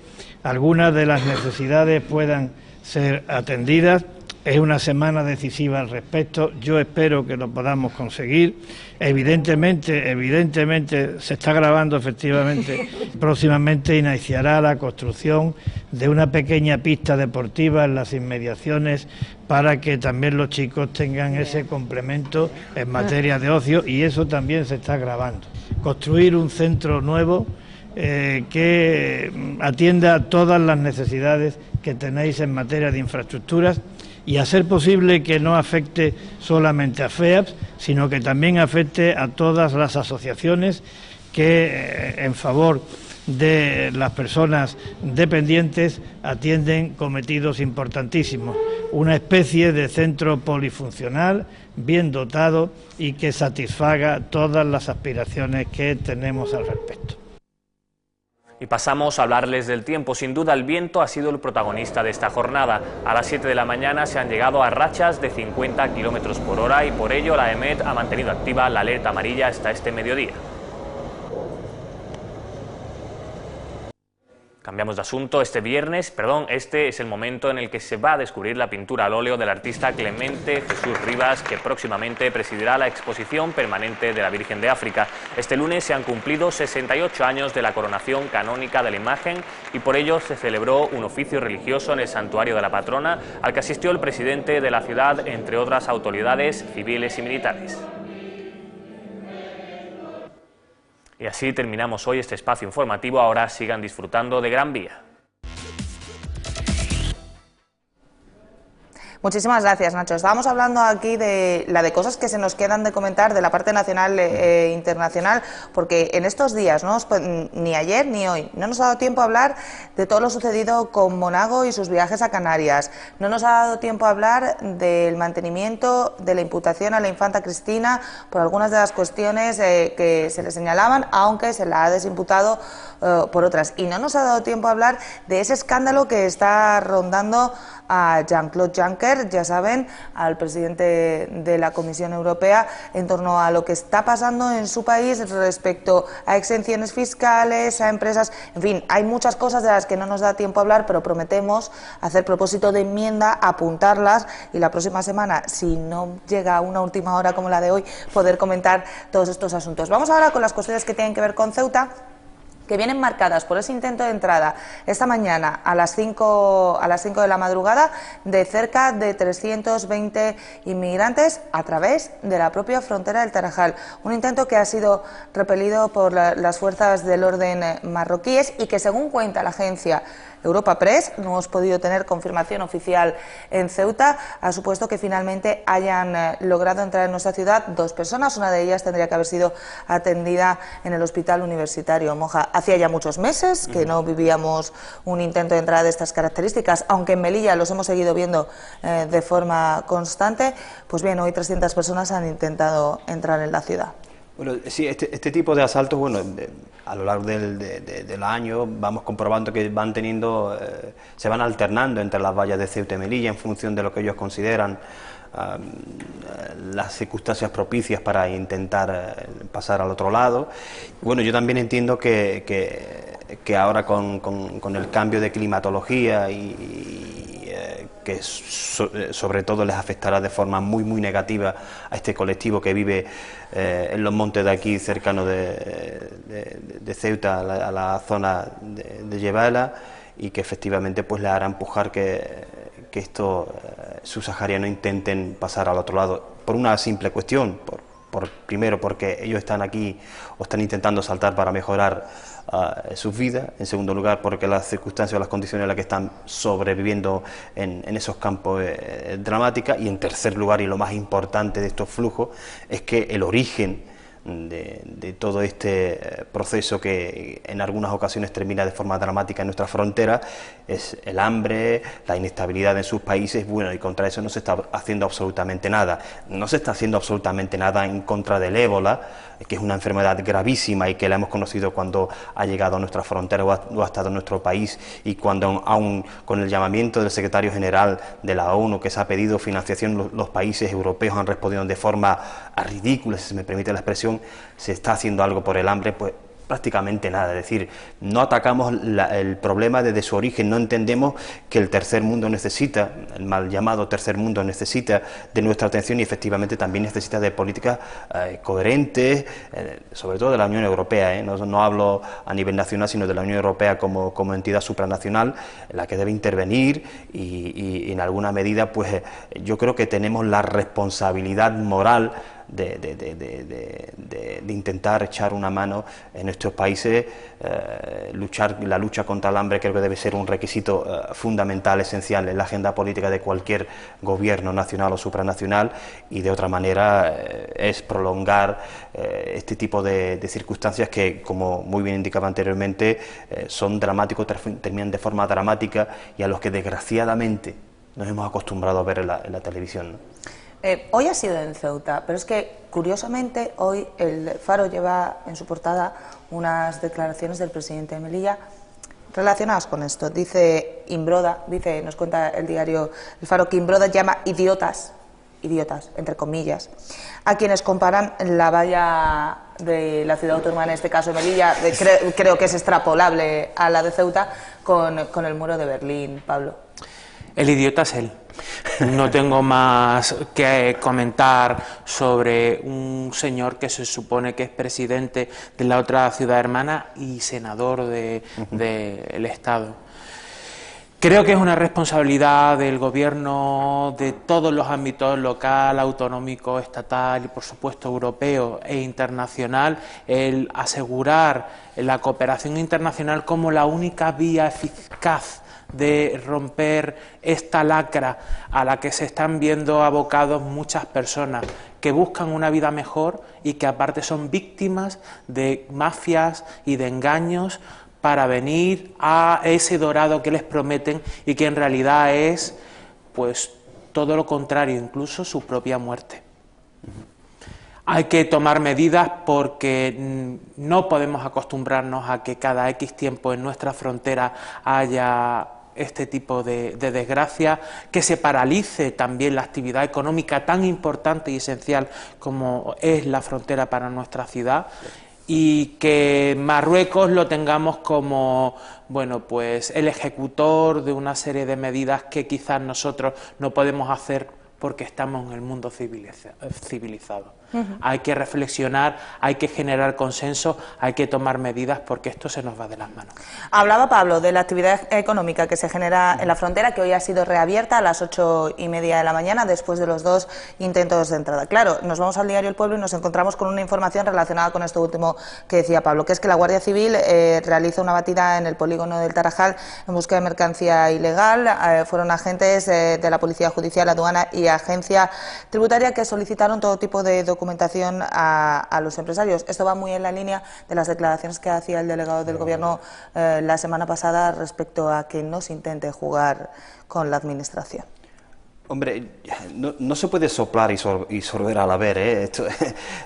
algunas de las necesidades puedan ser atendidas. Es una semana decisiva al respecto, yo espero que lo podamos conseguir. Evidentemente se está grabando efectivamente. Próximamente iniciará la construcción de una pequeña pista deportiva en las inmediaciones para que también los chicos tengan ese complemento en materia de ocio y eso también se está grabando. Construir un centro nuevo que atienda todas las necesidades que tenéis en materia de infraestructuras y a ser posible que no afecte solamente a FEAPS, sino que también afecte a todas las asociaciones que en favor de las personas dependientes atienden cometidos importantísimos. Una especie de centro polifuncional bien dotado y que satisfaga todas las aspiraciones que tenemos al respecto. Y pasamos a hablarles del tiempo. Sin duda el viento ha sido el protagonista de esta jornada. A las 7 de la mañana se han llegado a rachas de 50 km por hora y por ello la EMET ha mantenido activa la alerta amarilla hasta este mediodía. Cambiamos de asunto. Este es el momento en el que se va a descubrir la pintura al óleo del artista Clemente Jesús Rivas, que próximamente presidirá la exposición permanente de la Virgen de África. Este lunes se han cumplido 68 años de la coronación canónica de la imagen y por ello se celebró un oficio religioso en el santuario de la patrona, al que asistió el presidente de la ciudad, entre otras autoridades civiles y militares. Y así terminamos hoy este espacio informativo. Ahora sigan disfrutando de Gran Vía. Muchísimas gracias, Nacho. Estábamos hablando aquí de cosas que se nos quedan de comentar de la parte nacional e internacional, porque en estos días, ¿no? Ni ayer ni hoy, no nos ha dado tiempo a hablar de todo lo sucedido con Monago y sus viajes a Canarias. No nos ha dado tiempo a hablar del mantenimiento de la imputación a la infanta Cristina por algunas de las cuestiones que se le señalaban, aunque se la ha desimputado por otras. Y no nos ha dado tiempo a hablar de ese escándalo que está rondando a Jean-Claude Juncker, ya saben, al presidente de la Comisión Europea, en torno a lo que está pasando en su país respecto a exenciones fiscales, a empresas, en fin, hay muchas cosas de las que no nos da tiempo a hablar, pero prometemos hacer propósito de enmienda, apuntarlas y la próxima semana, si no llega a una última hora como la de hoy, poder comentar todos estos asuntos. Vamos ahora con las cuestiones que tienen que ver con Ceuta, que vienen marcadas por ese intento de entrada esta mañana a las 5 de la madrugada de cerca de 320 inmigrantes a través de la propia frontera del Tarajal. Un intento que ha sido repelido por las fuerzas del orden marroquíes y que, según cuenta la agencia Europa Press, no hemos podido tener confirmación oficial en Ceuta, ha supuesto que finalmente hayan logrado entrar en nuestra ciudad 2 personas, una de ellas tendría que haber sido atendida en el hospital universitario Moja. Hacía ya muchos meses que no vivíamos un intento de entrada de estas características, aunque en Melilla los hemos seguido viendo de forma constante. Pues bien, hoy 300 personas han intentado entrar en la ciudad. Bueno, sí, este tipo de asaltos, bueno, a lo largo del año vamos comprobando que se van alternando entre las vallas de Ceuta y Melilla en función de lo que ellos consideran las circunstancias propicias para intentar pasar al otro lado. Bueno, yo también entiendo que ahora con el cambio de climatología que sobre todo les afectará de forma muy negativa a este colectivo que vive en los montes de aquí, cercano de Ceuta, a la zona de Yebala, y que efectivamente pues le hará empujar que estos subsaharianos intenten pasar al otro lado, por una simple cuestión, primero porque ellos están aquí o están intentando saltar para mejorar sus vidas, en segundo lugar porque las circunstancias o las condiciones en las que están sobreviviendo en esos campos es dramática, y en tercer lugar, y lo más importante de estos flujos, es que el origen de todo este proceso, que en algunas ocasiones termina de forma dramática en nuestra frontera, es el hambre, la inestabilidad en sus países. Bueno, y contra eso no se está haciendo absolutamente nada. No se está haciendo absolutamente nada en contra del ébola, que es una enfermedad gravísima y que la hemos conocido cuando ha llegado a nuestra frontera o ha estado en nuestro país, y cuando aún con el llamamiento del secretario general de la ONU, que se ha pedido financiación, los países europeos han respondido de forma ridícula, si se me permite la expresión. Se está haciendo algo por el hambre, pues prácticamente nada. Es decir, no atacamos el problema desde su origen, no entendemos que el tercer mundo necesita, el mal llamado tercer mundo necesita de nuestra atención, y efectivamente también necesita de políticas coherentes, sobre todo de la Unión Europea, no hablo a nivel nacional, sino de la Unión Europea como entidad supranacional, la que debe intervenir, y en alguna medida pues yo creo que tenemos la responsabilidad moral de intentar echar una mano en nuestros países. La lucha contra el hambre creo que debe ser un requisito fundamental, esencial en la agenda política de cualquier gobierno nacional o supranacional, y de otra manera es prolongar este tipo de circunstancias que, como muy bien indicaba anteriormente, son dramáticos, terminan de forma dramática, y a los que desgraciadamente nos hemos acostumbrado a ver en la televisión, ¿no? Hoy ha sido en Ceuta, pero es que curiosamente hoy el Faro lleva en su portada unas declaraciones del presidente de Melilla relacionadas con esto. Dice Imbroda, nos cuenta el diario El Faro, que Imbroda llama idiotas, entre comillas, a quienes comparan la valla de la ciudad autónoma, en este caso de Melilla, creo que es extrapolable a la de Ceuta, con el muro de Berlín. Pablo. El idiota es él. No tengo más que comentar sobre un señor que se supone que es presidente de la otra ciudad hermana y senador del Estado. Creo que es una responsabilidad del Gobierno de todos los ámbitos, local, autonómico, estatal y por supuesto europeo e internacional, el asegurar la cooperación internacional como la única vía eficaz de romper esta lacra a la que se están viendo abocados muchas personas que buscan una vida mejor y que aparte son víctimas de mafias y de engaños para venir a ese dorado que les prometen y que en realidad es pues todo lo contrario, incluso su propia muerte. Hay que tomar medidas porque no podemos acostumbrarnos a que cada X tiempo en nuestra frontera haya este tipo de desgracia, que se paralice también la actividad económica tan importante y esencial como es la frontera para nuestra ciudad, y que Marruecos lo tengamos como, bueno, pues el ejecutor de una serie de medidas que quizás nosotros no podemos hacer porque estamos en el mundo civilizado. Hay que reflexionar, hay que generar consenso, hay que tomar medidas porque esto se nos va de las manos. Hablaba Pablo de la actividad económica que se genera en la frontera, que hoy ha sido reabierta a las 8:30 de la mañana después de los 2 intentos de entrada. Claro, nos vamos al diario El Pueblo y nos encontramos con una información relacionada con esto último que decía Pablo, que es que la Guardia Civil realiza una batida en el polígono del Tarajal en busca de mercancía ilegal. Fueron agentes de la Policía Judicial, Aduana y Agencia Tributaria que solicitaron todo tipo de documentación a los empresarios. Esto va muy en la línea de las declaraciones que hacía el delegado del Gobierno la semana pasada respecto a que no se intente jugar con la Administración. Hombre, no se puede soplar y sorber a la vez,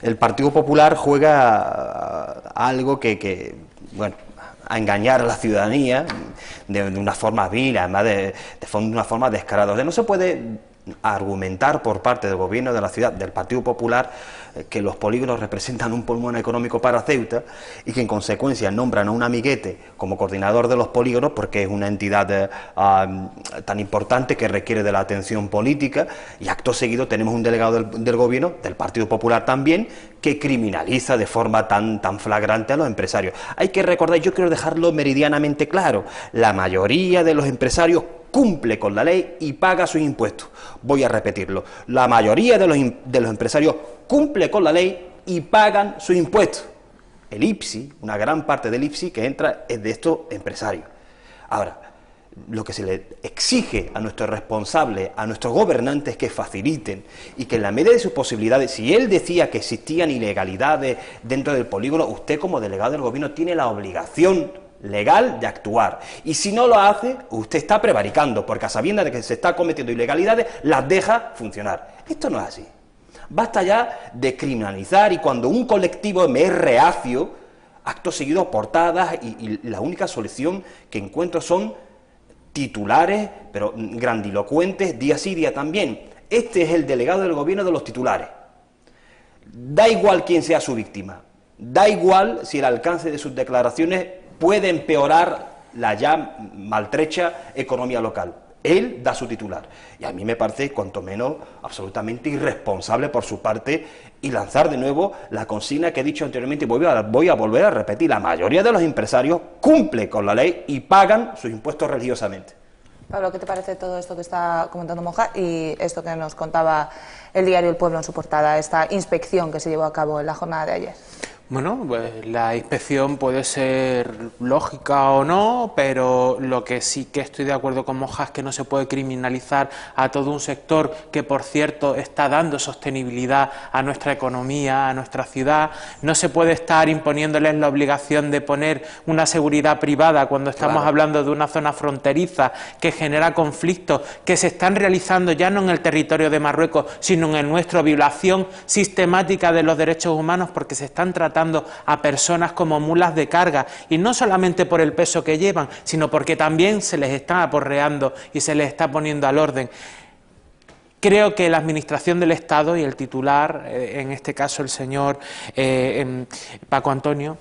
el Partido Popular juega algo que bueno, a engañar a la ciudadanía de una forma vil, además de una forma descarada. No se puede argumentar por parte del Gobierno de la ciudad, del Partido Popular, que los polígonos representan un pulmón económico para Ceuta y que en consecuencia nombran a un amiguete como coordinador de los polígonos porque es una entidad tan importante que requiere de la atención política, y acto seguido tenemos un delegado del Gobierno, del Partido Popular también, que criminaliza de forma tan flagrante a los empresarios. Hay que recordar, yo quiero dejarlo meridianamente claro, la mayoría de los empresarios cumple con la ley y paga sus impuestos. Voy a repetirlo, la mayoría de los empresarios cumple con la ley y pagan sus impuestos. El IPSI, una gran parte del IPSI que entra es de estos empresarios. Ahora, lo que se le exige a nuestros responsables, a nuestros gobernantes, es que faciliten y que en la medida de sus posibilidades, si él decía que existían ilegalidades dentro del polígono, usted como delegado del Gobierno tiene la obligación legal de actuar, y si no lo hace, usted está prevaricando, porque a sabiendas de que se está cometiendo ilegalidades, las deja funcionar. Esto no es así. Basta ya de criminalizar, y cuando un colectivo me es reacio, acto seguido portadas, y la única solución que encuentro son titulares, pero grandilocuentes, día sí, día también. Este es el delegado del Gobierno de los titulares. Da igual quién sea su víctima, da igual si el alcance de sus declaraciones puede empeorar la ya maltrecha economía local. Él da su titular. Y a mí me parece, cuanto menos, absolutamente irresponsable por su parte, y lanzar de nuevo la consigna que he dicho anteriormente, y voy a volver a repetir, la mayoría de los empresarios cumple con la ley y pagan sus impuestos religiosamente. Pablo, ¿qué te parece todo esto que está comentando Moja y esto que nos contaba el diario El Pueblo en su portada, esta inspección que se llevó a cabo en la jornada de ayer? Bueno, pues la inspección puede ser lógica o no, pero lo que sí que estoy de acuerdo con Moja es que no se puede criminalizar a todo un sector que, por cierto, está dando sostenibilidad a nuestra economía, a nuestra ciudad. No se puede estar imponiéndoles la obligación de poner una seguridad privada cuando estamos hablando de una zona fronteriza que genera conflictos que se están realizando ya no en el territorio de Marruecos, sino en el nuestro, violación sistemática de los derechos humanos, porque se están tratando a personas como mulas de carga, y no solamente por el peso que llevan, sino porque también se les está aporreando y se les está poniendo al orden. Creo que la Administración del Estado y el titular, en este caso el señor Paco Antonio,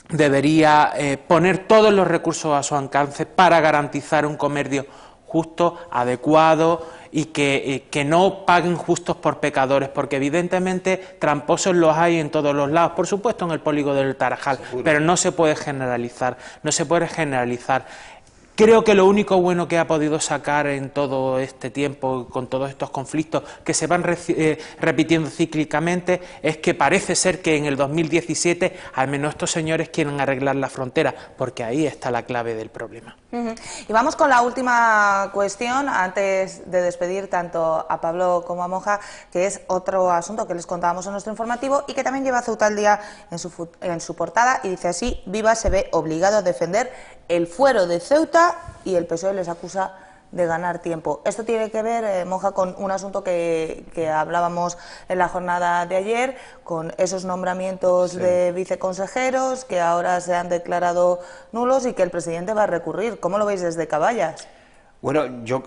debería poner todos los recursos a su alcance para garantizar un comercio justo, adecuado, y que no paguen justos por pecadores, porque evidentemente tramposos los hay en todos los lados, por supuesto en el polígono del Tarajal, pero no se puede generalizar, no se puede generalizar. Creo que lo único bueno que ha podido sacar en todo este tiempo, con todos estos conflictos que se van repitiendo cíclicamente, es que parece ser que en el 2017 al menos estos señores quieren arreglar la frontera, porque ahí está la clave del problema. Y vamos con la última cuestión, antes de despedir tanto a Pablo como a Moja, que es otro asunto que les contábamos en nuestro informativo y que también lleva Ceuta al Día en su portada, y dice así: Viva se ve obligado a defender el fuero de Ceuta y el PSOE les acusa de ganar tiempo. Esto tiene que ver, Moja, con un asunto que hablábamos en la jornada de ayer, con esos nombramientos de viceconsejeros que ahora se han declarado nulos y que el presidente va a recurrir. ¿Cómo lo veis desde Caballas? Bueno, yo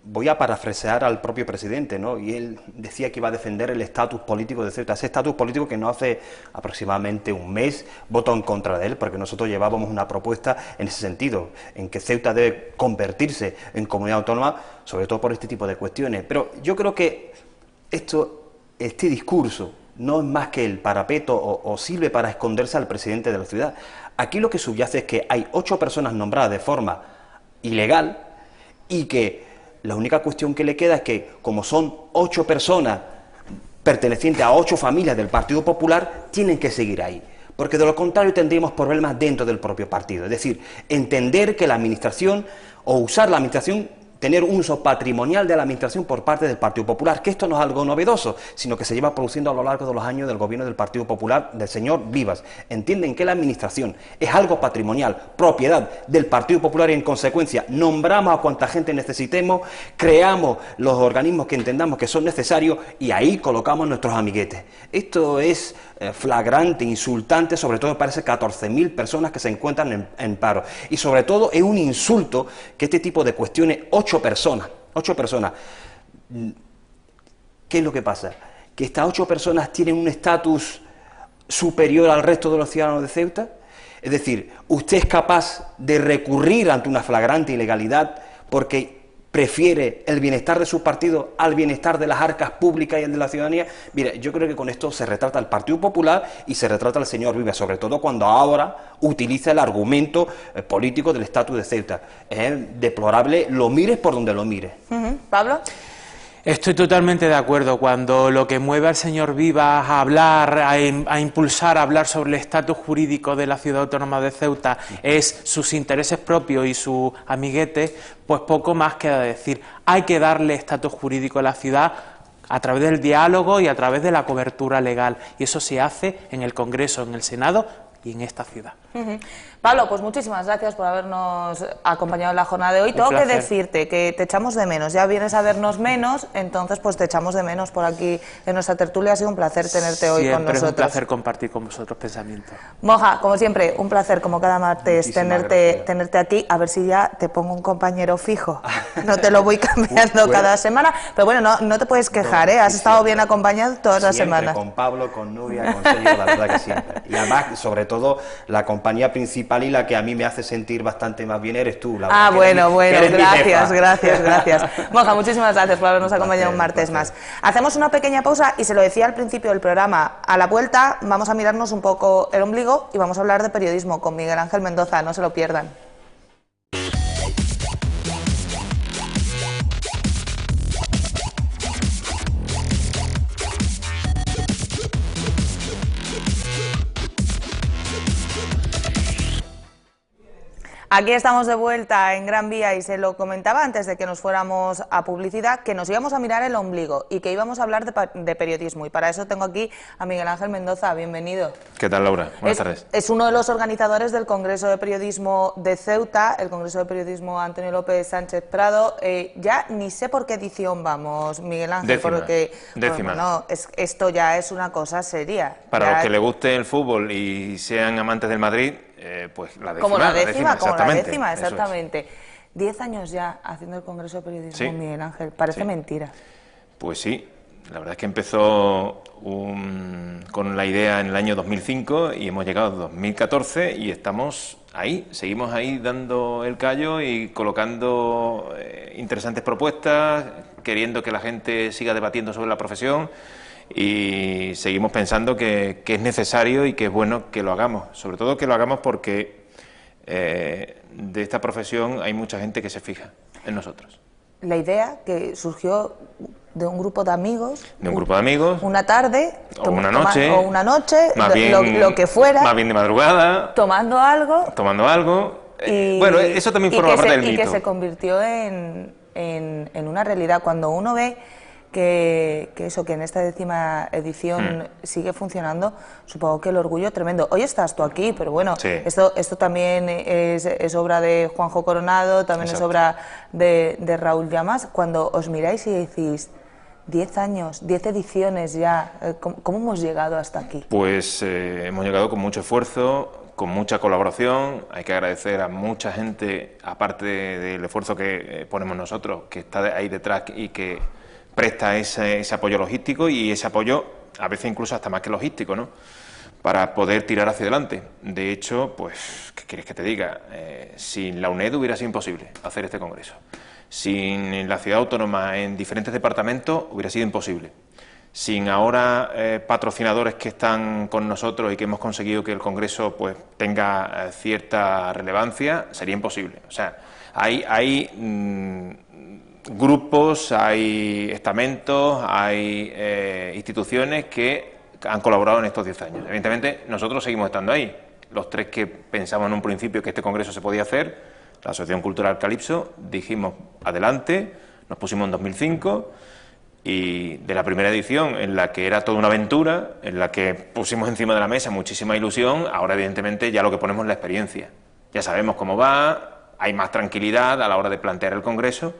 voy a parafrasear al propio presidente, ¿no? Y él decía que iba a defender el estatus político de Ceuta, ese estatus político que no hace aproximadamente un mes votó en contra de él, porque nosotros llevábamos una propuesta en ese sentido, en que Ceuta debe convertirse en comunidad autónoma, sobre todo por este tipo de cuestiones. Pero yo creo que este discurso no es más que el parapeto o sirve para esconderse al presidente de la ciudad. Aquí lo que subyace es que hay 8 personas nombradas de forma ilegal y que la única cuestión que le queda es que, como son 8 personas pertenecientes a 8 familias del Partido Popular, tienen que seguir ahí, porque de lo contrario tendríamos problemas dentro del propio partido. Es decir, entender que la administración, o usar la administración, tener un uso patrimonial de la administración por parte del Partido Popular, que esto no es algo novedoso, sino que se lleva produciendo a lo largo de los años del gobierno del Partido Popular del señor Vivas. Entienden que la administración es algo patrimonial, propiedad del Partido Popular, y en consecuencia nombramos a cuanta gente necesitemos, creamos los organismos que entendamos que son necesarios y ahí colocamos nuestros amiguetes. Esto es flagrante, insultante, sobre todo para esas 14.000 personas que se encuentran en paro. Y sobre todo es un insulto que este tipo de cuestiones, 8 personas, ¿qué es lo que pasa? Que estas 8 personas tienen un estatus superior al resto de los ciudadanos de Ceuta. Es decir, usted es capaz de recurrir ante una flagrante ilegalidad porque prefiere el bienestar de su partido al bienestar de las arcas públicas y el de la ciudadanía. Mire, yo creo que con esto se retrata al Partido Popular y se retrata al señor Vivas, sobre todo cuando ahora utiliza el argumento político del estatus de Ceuta. Es deplorable, lo mires por donde lo mires. ¿Pablo? Estoy totalmente de acuerdo. Cuando lo que mueve al señor Vivas a hablar, a impulsar a hablar sobre el estatus jurídico de la ciudad autónoma de Ceuta es sus intereses propios y su amiguete, pues poco más queda decir. Hay que darle estatus jurídico a la ciudad a través del diálogo y a través de la cobertura legal. Y eso se hace en el Congreso, en el Senado y en esta ciudad. Pablo, pues muchísimas gracias por habernos acompañado en la jornada de hoy. Tengo que decirte que te echamos de menos, ya vienes a vernos menos, entonces pues te echamos de menos por aquí en nuestra tertulia. Ha sido un placer tenerte hoy con nosotros. Siempre es un placer compartir con vosotros pensamientos. Moja, como siempre, un placer como cada martes tenerte aquí. A ver si ya te pongo un compañero fijo. No te lo voy cambiando cada semana, pero bueno, no te puedes quejar, ¿eh? Has estado bien acompañado todas las semanas. Con Pablo, con Nuria, con Sergio, la verdad que siempre. Y además, sobre todo, la compañía principal y la que a mí me hace sentir bastante más bien eres tú. Bueno, gracias. Moja, muchísimas gracias por habernos acompañado un martes más. Hacemos una pequeña pausa y se lo decía al principio del programa. A la vuelta vamos a mirarnos un poco el ombligo y vamos a hablar de periodismo con Miguel Ángel Mendoza, no se lo pierdan. Aquí estamos de vuelta en Gran Vía y se lo comentaba antes de que nos fuéramos a publicidad, que nos íbamos a mirar el ombligo y que íbamos a hablar de periodismo, y para eso tengo aquí a Miguel Ángel Mendoza. Bienvenido. ¿Qué tal, Laura? Buenas tardes. Es uno de los organizadores del Congreso de Periodismo de Ceuta, el Congreso de Periodismo Antonio López Sánchez Prado. Ya ni sé por qué edición vamos, Miguel Ángel, décima. Bueno, esto ya es una cosa seria. Para los que les guste el fútbol y sean amantes del Madrid, pues la décima. Como la décima, exactamente. 10 años ya haciendo el Congreso de Periodismo, sí. Miguel Ángel, parece mentira. Pues sí, la verdad es que empezó con la idea en el año 2005 y hemos llegado a 2014 y estamos ahí, seguimos ahí dando el callo y colocando interesantes propuestas, queriendo que la gente siga debatiendo sobre la profesión. Y seguimos pensando que es necesario y que es bueno que lo hagamos, sobre todo que lo hagamos porque de esta profesión hay mucha gente que se fija en nosotros. La idea que surgió de un grupo de amigos. De un grupo de amigos. Una tarde. O una noche. O una noche, más bien, lo que fuera. Más bien de madrugada. Tomando algo. Tomando algo. Bueno, eso también forma parte del mito. Y que se convirtió en una realidad. Cuando uno ve que en esta 10ª edición sigue funcionando, supongo que el orgullo es tremendo. Hoy estás tú aquí, pero bueno, sí. esto también es obra de Juanjo Coronado, también Exacto. Es obra de Raúl Llamas. Cuando os miráis y decís, 10 años, 10 ediciones ya, ¿cómo hemos llegado hasta aquí? Pues hemos llegado con mucho esfuerzo, con mucha colaboración. Hay que agradecer a mucha gente, aparte del esfuerzo que ponemos nosotros, que está ahí detrás y que presta ese apoyo logístico, y ese apoyo a veces incluso hasta más que logístico, ¿no?, para poder tirar hacia adelante. De hecho, pues, ¿qué quieres que te diga? Sin la UNED hubiera sido imposible hacer este congreso. Sin la ciudad autónoma en diferentes departamentos hubiera sido imposible. Sin ahora patrocinadores que están con nosotros y que hemos conseguido que el congreso pues tenga cierta relevancia, sería imposible. O sea, hay grupos, hay estamentos, hay instituciones que han colaborado en estos 10 años. Evidentemente, nosotros seguimos estando ahí. Los tres que pensamos en un principio que este congreso se podía hacer, la Asociación Cultural Calipso, dijimos adelante, nos pusimos en 2005, y de la primera edición, en la que era toda una aventura, en la que pusimos encima de la mesa muchísima ilusión, ahora evidentemente ya lo que ponemos es la experiencia. Ya sabemos cómo va, hay más tranquilidad a la hora de plantear el congreso,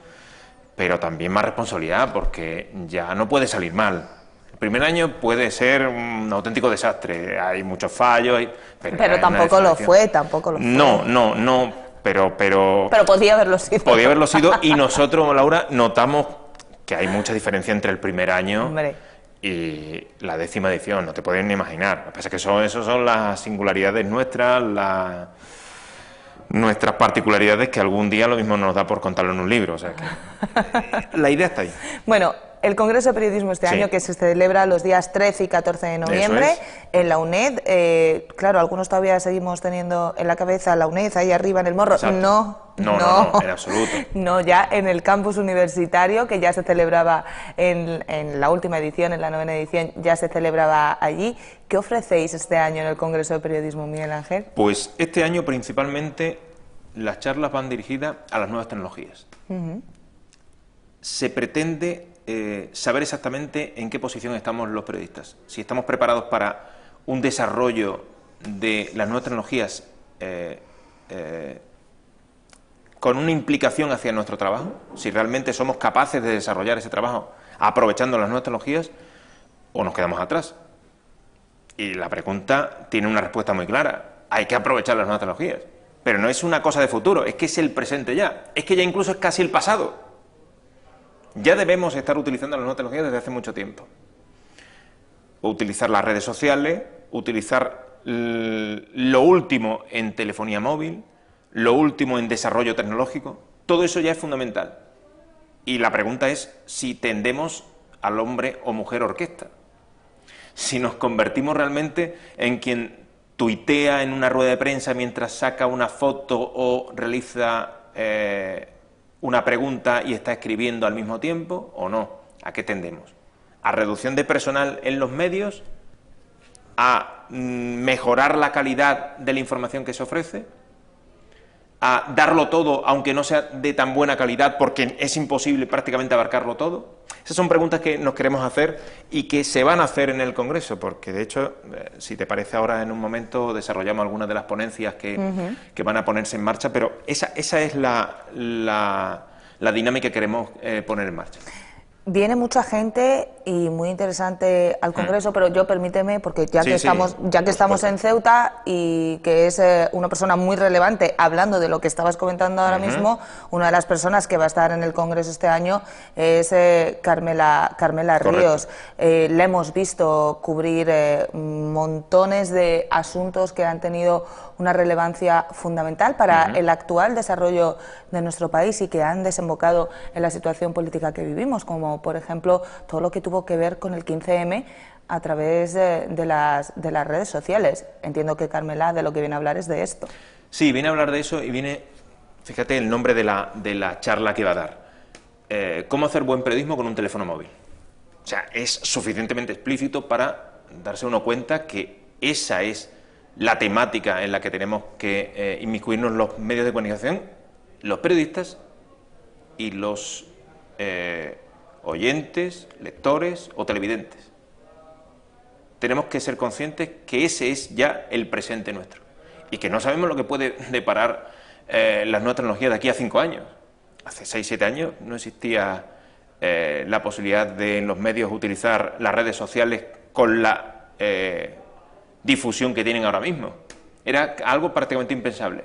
pero también más responsabilidad, porque ya no puede salir mal. El primer año puede ser un auténtico desastre, hay muchos fallos, pero tampoco lo fue, No, pero podía haberlo sido. Podía haberlo sido, y nosotros, Laura, notamos que hay mucha diferencia entre el primer año y la 10ª edición, no te puedes ni imaginar. Lo que pasa es que eso son las singularidades nuestras, nuestras particularidades, que algún día lo mismo nos da por contarlo en un libro. O sea que la idea está ahí. Bueno, el Congreso de Periodismo este año, que se celebra los días 13 y 14 de noviembre en la UNED. Claro, algunos todavía seguimos teniendo en la cabeza la UNED ahí arriba en el morro. Exacto. No, en absoluto. No, ya en el campus universitario, que ya se celebraba en la última edición, en la 9ª edición, ya se celebraba allí. ¿Qué ofrecéis este año en el Congreso de Periodismo, Miguel Ángel? Pues este año principalmente las charlas van dirigidas a las nuevas tecnologías. Se pretende saber exactamente en qué posición estamos los periodistas. Si estamos preparados para un desarrollo de las nuevas tecnologías con una implicación hacia nuestro trabajo, si realmente somos capaces de desarrollar ese trabajo aprovechando las nuevas tecnologías, o nos quedamos atrás. Y la pregunta tiene una respuesta muy clara: hay que aprovechar las nuevas tecnologías. Pero no es una cosa de futuro, es que es el presente ya. Es que ya incluso es casi el pasado. Ya debemos estar utilizando las nuevas tecnologías desde hace mucho tiempo. Utilizar las redes sociales, utilizar lo último en telefonía móvil, lo último en desarrollo tecnológico, todo eso ya es fundamental. Y la pregunta es si tendemos al hombre o mujer orquesta. Si nos convertimos realmente en quien tuitea en una rueda de prensa mientras saca una foto o realiza una pregunta y está escribiendo al mismo tiempo, o no. ¿A qué tendemos? ¿A reducción de personal en los medios? ¿A mejorar la calidad de la información que se ofrece? ¿A darlo todo aunque no sea de tan buena calidad porque es imposible prácticamente abarcarlo todo? Esas son preguntas que nos queremos hacer y que se van a hacer en el Congreso, porque de hecho, si te parece, ahora en un momento desarrollamos algunas de las ponencias que van a ponerse en marcha, pero esa es la dinámica que queremos poner en marcha. Viene mucha gente y muy interesante al Congreso, pero yo permíteme, porque ya que estamos en Ceuta y que es una persona muy relevante, hablando de lo que estabas comentando ahora mismo, una de las personas que va a estar en el Congreso este año es Carmela Ríos. La hemos visto cubrir montones de asuntos que han tenido una relevancia fundamental para el actual desarrollo de nuestro país y que han desembocado en la situación política que vivimos, como por ejemplo todo lo que tuvo que ver con el 15M a través de las redes sociales. Entiendo que Carmela de lo que viene a hablar es de esto. Sí, viene a hablar de eso y viene, fíjate el nombre de la charla que va a dar. ¿Cómo hacer buen periodismo con un teléfono móvil? O sea, es suficientemente explícito para darse uno cuenta que esa es la temática en la que tenemos que inmiscuirnos los medios de comunicación, los periodistas y los oyentes, lectores o televidentes. Tenemos que ser conscientes que ese es ya el presente nuestro y que no sabemos lo que puede deparar las nuevas tecnologías de aquí a 5 años. Hace 6, 7 años no existía la posibilidad de en los medios utilizar las redes sociales con la difusión que tienen ahora mismo. Era algo prácticamente impensable.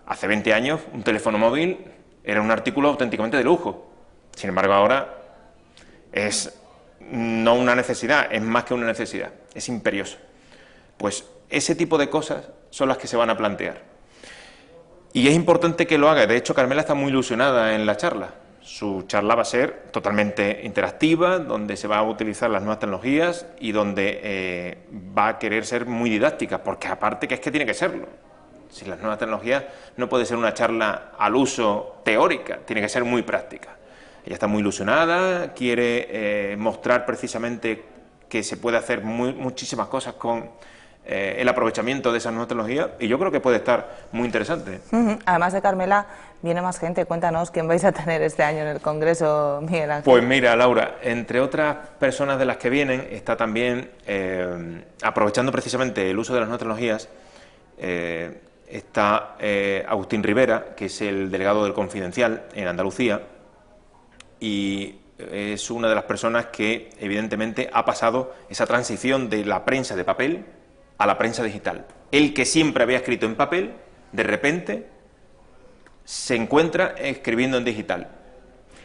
Hace 20 años un teléfono móvil era un artículo auténticamente de lujo. Sin embargo, ahora es no una necesidad, es más que una necesidad, es imperioso. Pues ese tipo de cosas son las que se van a plantear. Y es importante que lo haga. De hecho, Carmela está muy ilusionada en la charla. Su charla va a ser totalmente interactiva, donde se va a utilizar las nuevas tecnologías y donde va a querer ser muy didáctica, porque aparte que es que tiene que serlo. Si las nuevas tecnologías no puede ser una charla al uso teórica, tiene que ser muy práctica. Ella está muy ilusionada, quiere mostrar precisamente que se puede hacer muchísimas cosas con el aprovechamiento de esas nuevas tecnologías, y yo creo que puede estar muy interesante. Además de Carmela, viene más gente. Cuéntanos, ¿quién vais a tener este año en el Congreso, Miguel Ángel? Pues mira, Laura, entre otras personas de las que vienen, está también, aprovechando precisamente el uso de las nuevas tecnologías, está Agustín Rivera, que es el delegado del Confidencial en Andalucía, y es una de las personas que evidentemente ha pasado esa transición de la prensa de papel a la prensa digital. Él, que siempre había escrito en papel, de repente se encuentra escribiendo en digital.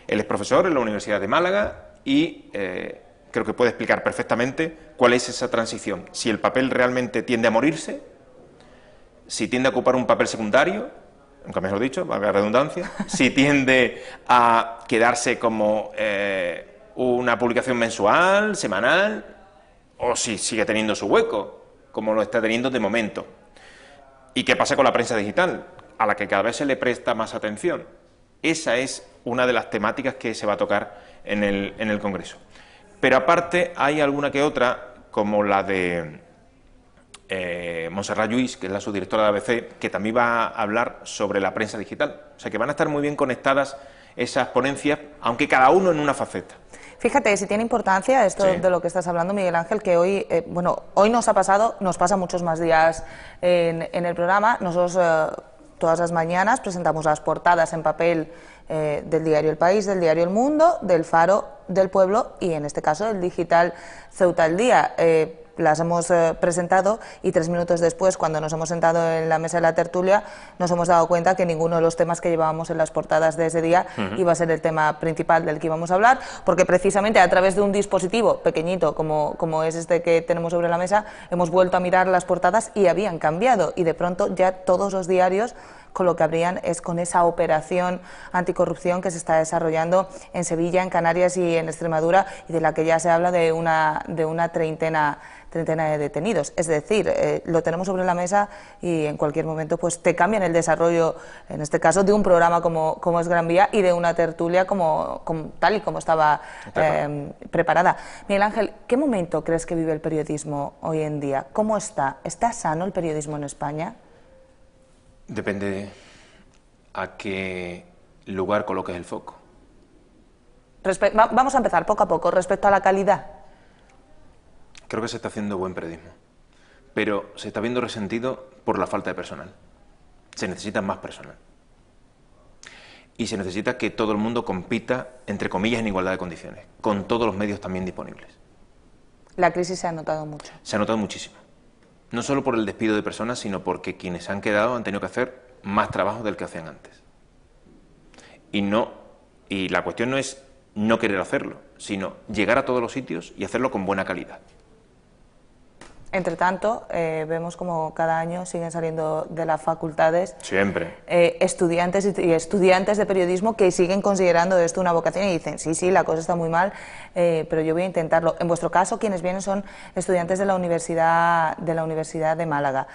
Él es profesor en la Universidad de Málaga y creo que puede explicar perfectamente cuál es esa transición. Si el papel realmente tiende a morirse, si tiende a ocupar un papel secundario, nunca mejor dicho, valga la redundancia, si tiende a quedarse como una publicación mensual, semanal, o si sigue teniendo su hueco, como lo está teniendo de momento. ¿Y qué pasa con la prensa digital, a la que cada vez se le presta más atención? Esa es una de las temáticas que se va a tocar en el Congreso. Pero aparte hay alguna que otra, como la de Montserrat Lluís, que es la subdirectora de ABC, que también va a hablar sobre la prensa digital. O sea que van a estar muy bien conectadas esas ponencias, aunque cada uno en una faceta. Fíjate, si tiene importancia esto de lo que estás hablando, Miguel Ángel, que hoy, hoy nos ha pasado, nos pasa muchos más días en el programa. Nosotros todas las mañanas presentamos las portadas en papel del diario El País, del diario El Mundo, del Faro, del Pueblo y en este caso el digital Ceuta al Día. Las hemos presentado y 3 minutos después, cuando nos hemos sentado en la mesa de la tertulia, nos hemos dado cuenta que ninguno de los temas que llevábamos en las portadas de ese día iba a ser el tema principal del que íbamos a hablar, porque precisamente a través de un dispositivo pequeñito como es este que tenemos sobre la mesa, hemos vuelto a mirar las portadas y habían cambiado, y de pronto ya todos los diarios con lo que habrían es con esa operación anticorrupción que se está desarrollando en Sevilla, en Canarias y en Extremadura, y de la que ya se habla de una treintena de detenidos. Es decir, lo tenemos sobre la mesa y en cualquier momento pues te cambian el desarrollo, en este caso, de un programa como es Gran Vía y de una tertulia tal y como estaba preparada. Miguel Ángel, ¿qué momento crees que vive el periodismo hoy en día? ¿Cómo está? ¿Está sano el periodismo en España? Depende a qué lugar coloques el foco. Vamos a empezar poco a poco. Respecto a la calidad. Creo que se está haciendo buen periodismo, pero se está viendo resentido por la falta de personal. Se necesita más personal. Y se necesita que todo el mundo compita, entre comillas, en igualdad de condiciones, con todos los medios también disponibles. La crisis se ha notado mucho. Se ha notado muchísimo. No solo por el despido de personas, sino porque quienes han quedado han tenido que hacer más trabajo del que hacían antes. Y la cuestión no es no querer hacerlo, sino llegar a todos los sitios y hacerlo con buena calidad. Entre tanto, vemos como cada año siguen saliendo de las facultades siempre estudiantes y estudiantes de periodismo que siguen considerando esto una vocación y dicen, sí, la cosa está muy mal, pero yo voy a intentarlo. En vuestro caso, quienes vienen son estudiantes de la Universidad de Málaga.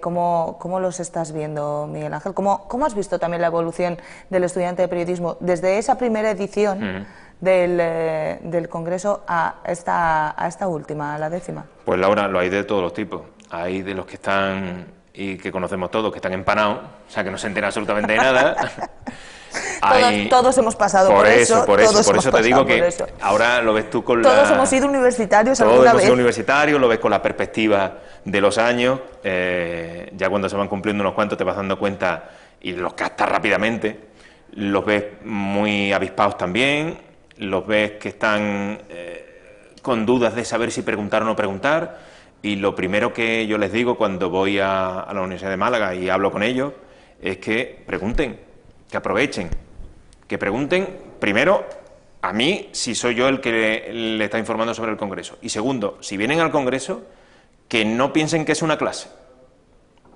¿Cómo los estás viendo, Miguel Ángel? ¿Cómo has visto también la evolución del estudiante de periodismo desde esa primera edición del Congreso a esta última, a la 10ª? Pues Laura, lo hay de todos los tipos. Hay de los que están, y que conocemos todos, que están empanados, o sea, que no se enteran absolutamente de nada. Todos hemos pasado por eso. Por eso te digo que ahora lo ves tú con todos hemos sido universitarios alguna vez. Todos hemos sido universitarios, lo ves con la perspectiva de los años, ya cuando se van cumpliendo unos cuantos te vas dando cuenta y los captas rápidamente, los ves muy avispados también, los ves que están con dudas de saber si preguntar o no preguntar, y lo primero que yo les digo cuando voy a la Universidad de Málaga y hablo con ellos es que pregunten, que aprovechen, que pregunten primero a mí si soy yo el que le está informando sobre el Congreso, y segundo, si vienen al Congreso, que no piensen que es una clase,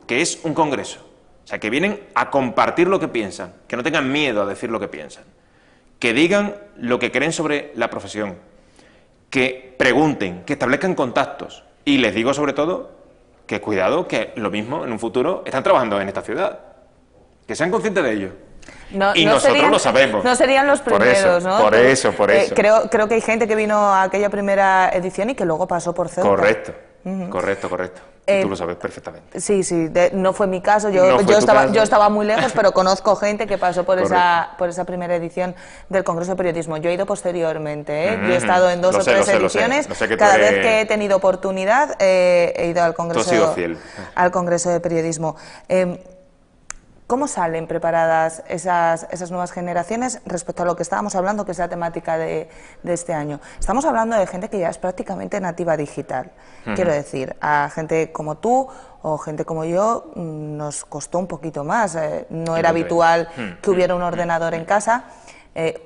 que es un Congreso, o sea, que vienen a compartir lo que piensan, que no tengan miedo a decir lo que piensan, que digan lo que creen sobre la profesión, que pregunten, que establezcan contactos, y les digo sobre todo que cuidado, que lo mismo en un futuro están trabajando en esta ciudad, que sean conscientes de ello. Y nosotros lo sabemos. No serían los primeros, ¿no? Por eso. Creo que hay gente que vino a aquella primera edición y que luego pasó por Ceuta. Correcto. Tú lo sabes perfectamente. Sí, no fue mi caso, yo estaba muy lejos, pero conozco gente que pasó por esa primera edición del Congreso de Periodismo. Yo he ido posteriormente, yo he estado en 2 o 3 ediciones, cada vez que he tenido oportunidad he ido al Congreso de Periodismo. ¿Cómo salen preparadas esas nuevas generaciones respecto a lo que estábamos hablando, que es la temática de este año? Estamos hablando de gente que ya es prácticamente nativa digital. Quiero decir, a gente como tú o gente como yo nos costó un poquito más. No era habitual que hubiera un ordenador en casa.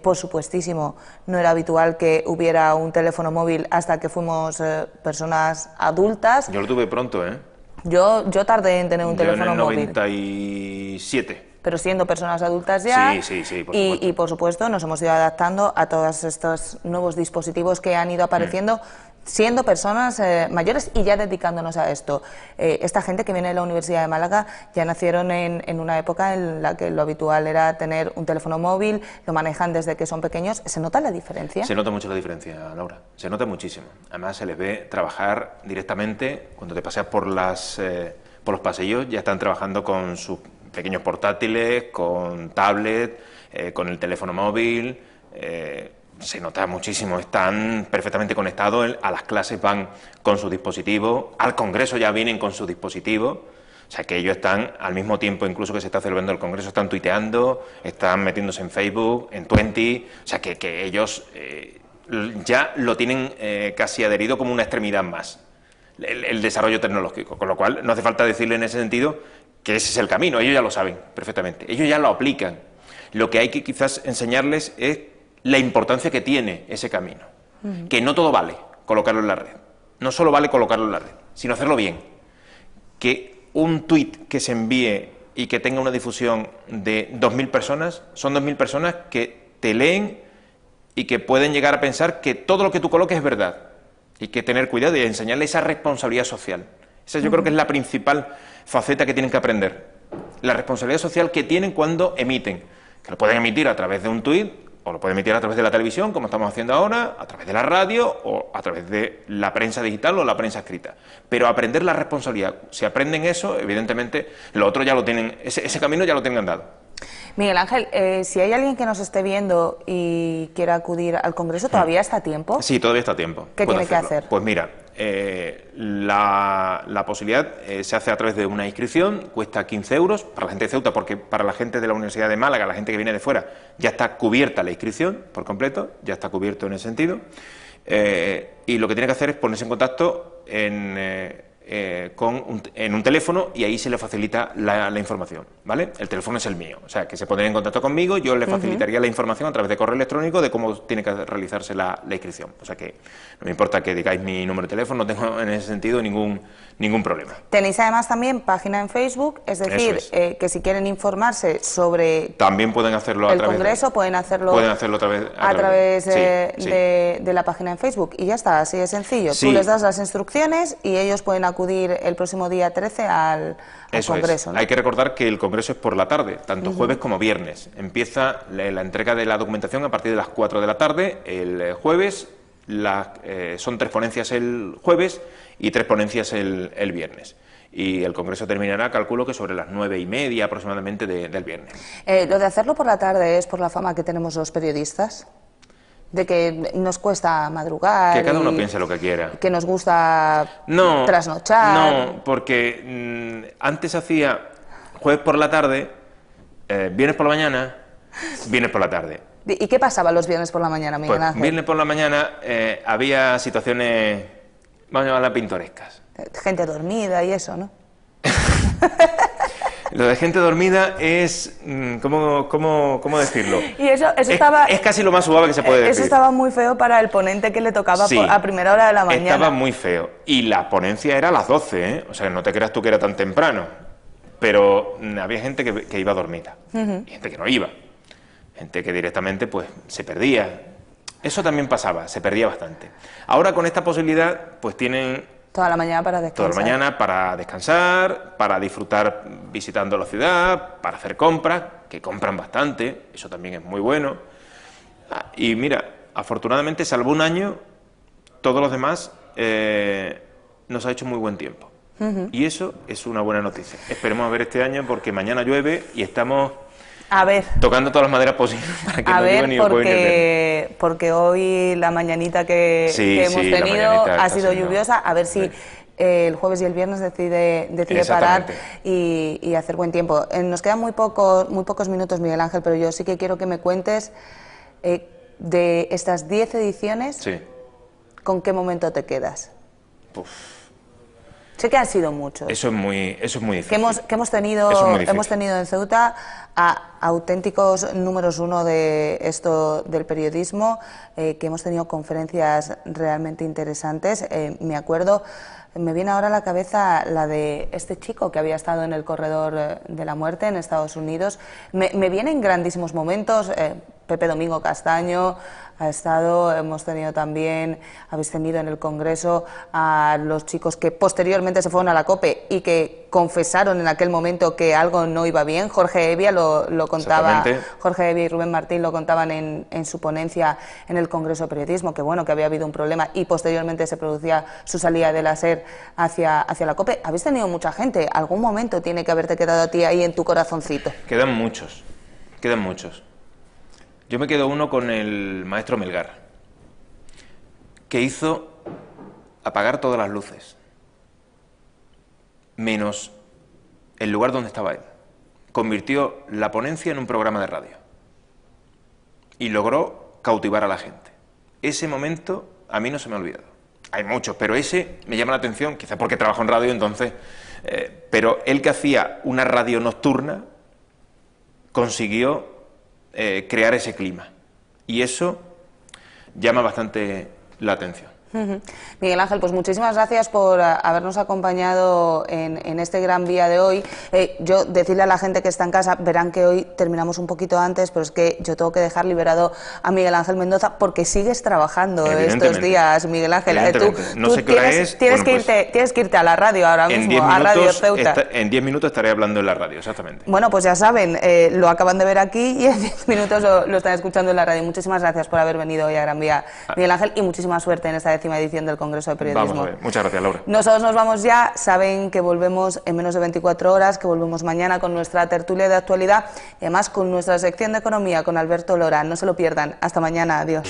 Por supuestísimo, no era habitual que hubiera un teléfono móvil hasta que fuimos personas adultas. Yo lo tuve pronto, ¿eh? Yo tardé en tener un teléfono móvil. En el 97. Pero siendo personas adultas ya. Sí, por supuesto. Y por supuesto nos hemos ido adaptando a todos estos nuevos dispositivos que han ido apareciendo, siendo personas mayores y ya dedicándonos a esto. Esta gente que viene de la Universidad de Málaga ya nacieron en una época en la que lo habitual era tener un teléfono móvil, lo manejan desde que son pequeños. ¿Se nota la diferencia? Se nota mucho la diferencia, Laura, se nota muchísimo. Además se les ve trabajar directamente, cuando te paseas por los pasillos ya están trabajando con sus pequeños portátiles, con tablet, con el teléfono móvil. Se nota muchísimo, están perfectamente conectados, a las clases van con su dispositivo, al Congreso ya vienen con su dispositivo, o sea que ellos están, al mismo tiempo incluso que se está celebrando el Congreso, están tuiteando, están metiéndose en Facebook, en Twenty, o sea que ellos ya lo tienen casi adherido como una extremidad más, el desarrollo tecnológico, con lo cual no hace falta decirle en ese sentido que ese es el camino, ellos ya lo saben perfectamente, ellos ya lo aplican, lo que hay que quizás enseñarles es la importancia que tiene ese camino, que no todo vale colocarlo en la red, no solo vale colocarlo en la red, sino hacerlo bien, que un tuit que se envíe y que tenga una difusión de 2.000 personas, son 2.000 personas que te leen y que pueden llegar a pensar que todo lo que tú coloques es verdad, y que tener cuidado y enseñarle esa responsabilidad social. Esa yo creo que es la principal faceta que tienen que aprender, la responsabilidad social que tienen cuando emiten, que lo pueden emitir a través de un tuit, o lo pueden emitir a través de la televisión, como estamos haciendo ahora, a través de la radio o a través de la prensa digital o la prensa escrita. Pero aprender la responsabilidad. Si aprenden eso, evidentemente, lo otro ya lo tienen, ese camino ya lo tienen andado. Miguel Ángel, si hay alguien que nos esté viendo y quiera acudir al Congreso, ¿todavía está a tiempo? Sí, todavía está a tiempo. ¿Qué tiene que hacer? Pues mira, la posibilidad se hace a través de una inscripción, cuesta 15 euros para la gente de Ceuta, porque para la gente de la Universidad de Málaga, la gente que viene de fuera, ya está cubierta la inscripción por completo, ya está cubierto en ese sentido, y lo que tiene que hacer es ponerse en contacto en en un teléfono y ahí se le facilita la información, ¿vale? El teléfono es el mío, o sea, que se pondría en contacto conmigo, yo le facilitaría la información a través de correo electrónico de cómo tiene que realizarse la inscripción. O sea, que no me importa que digáis mi número de teléfono, no tengo en ese sentido ningún problema. Tenéis además también página en Facebook, es decir, que si quieren informarse sobre... También pueden hacerlo a través Congreso, pueden hacerlo a través de la página en Facebook y ya está, así de sencillo. Sí. Tú les das las instrucciones y ellos pueden acudir el próximo día 13 al Congreso, ¿no? Hay que recordar que el Congreso es por la tarde, tanto jueves como viernes. Empieza la entrega de la documentación a partir de las 4 de la tarde el jueves, son 3 ponencias el jueves y 3 ponencias el viernes. Y el Congreso terminará, calculo que sobre las 9:30 aproximadamente del viernes. Lo de hacerlo por la tarde es por la fama que tenemos los periodistas, de que nos cuesta madrugar. Que cada uno piense lo que quiera. Que nos gusta trasnochar. No, porque antes hacía jueves por la tarde, viernes por la mañana, viernes por la tarde. ¿Y qué pasaba los viernes por la mañana, Miguel Ángel? Viernes por la mañana había situaciones, vamos a llamarlas pintorescas. Gente dormida y eso, ¿no? Lo de gente dormida es... ¿Cómo decirlo? Y eso estaba... Es casi lo más suave que se puede decir. Eso estaba muy feo para el ponente que le tocaba a primera hora de la mañana. Estaba muy feo. Y la ponencia era a las 12, ¿eh? O sea, no te creas tú que era tan temprano. Pero había gente que iba dormida. Y gente que no iba. Gente que directamente, pues, se perdía. Eso también pasaba, se perdía bastante. Ahora, con esta posibilidad, pues tienen... Toda la mañana para descansar. Toda la mañana para descansar, para disfrutar visitando la ciudad, para hacer compras, que compran bastante, eso también es muy bueno. Y mira, afortunadamente, salvo un año, todos los demás nos ha hecho muy buen tiempo. Y eso es una buena noticia. Esperemos a ver este año porque mañana llueve y estamos... tocando todas las maderas posibles para que no llueva ni el porque hoy la mañanita que hemos tenido ha sido lluviosa. A ver si el jueves y el viernes decide parar y hacer buen tiempo. Nos quedan muy pocos minutos, Miguel Ángel, pero yo sí que quiero que me cuentes de estas 10 ediciones, ¿con qué momento te quedas? Sé que han sido muchos. Eso es muy difícil. Que hemos tenido en Ceuta a auténticos números uno de esto del periodismo, que hemos tenido conferencias realmente interesantes. Me acuerdo, me viene ahora a la cabeza la de este chico que había estado en el corredor de la muerte en Estados Unidos. Me vienen grandísimos momentos. Pepe Domingo Castaño ha estado, habéis tenido en el Congreso a los chicos que posteriormente se fueron a la COPE y que confesaron en aquel momento que algo no iba bien. Jorge Evia lo contaba, Jorge Evia y Rubén Martín lo contaban en su ponencia en el Congreso de Periodismo, que bueno, que había habido un problema y posteriormente se producía su salida de la SER hacia la COPE. Habéis tenido mucha gente, algún momento tiene que haberte quedado a ti ahí en tu corazoncito. Quedan muchos. Yo me quedo uno con el maestro Melgar, que hizo apagar todas las luces, menos el lugar donde estaba él. Convirtió la ponencia en un programa de radio y logró cautivar a la gente. Ese momento a mí no se me ha olvidado. Hay muchos, pero ese me llama la atención, quizás porque trabajo en radio, entonces... pero él, que hacía una radio nocturna, consiguió crear ese clima, y eso llama bastante la atención. Miguel Ángel, pues muchísimas gracias por habernos acompañado en este gran día de hoy. Yo decirle a la gente que está en casa, verán que hoy terminamos un poquito antes, pero es que yo tengo que dejar liberado a Miguel Ángel Mendoza porque sigues trabajando estos días, Miguel Ángel. No sé qué hora es. Tienes que irte a la radio ahora mismo, a Radio Ceuta. En 10 minutos estaré hablando en la radio, exactamente. Bueno, pues ya saben, lo acaban de ver aquí y en 10 minutos lo están escuchando en la radio. Muchísimas gracias por haber venido hoy a Gran Vía, Miguel Ángel, y muchísima suerte en esta edición del Congreso de Periodismo. Vamos a ver. Muchas gracias, Laura. Nosotros nos vamos ya, saben que volvemos en menos de 24 horas, que volvemos mañana con nuestra tertulia de actualidad y además con nuestra sección de economía con Alberto Lora. No se lo pierdan. Hasta mañana. Adiós.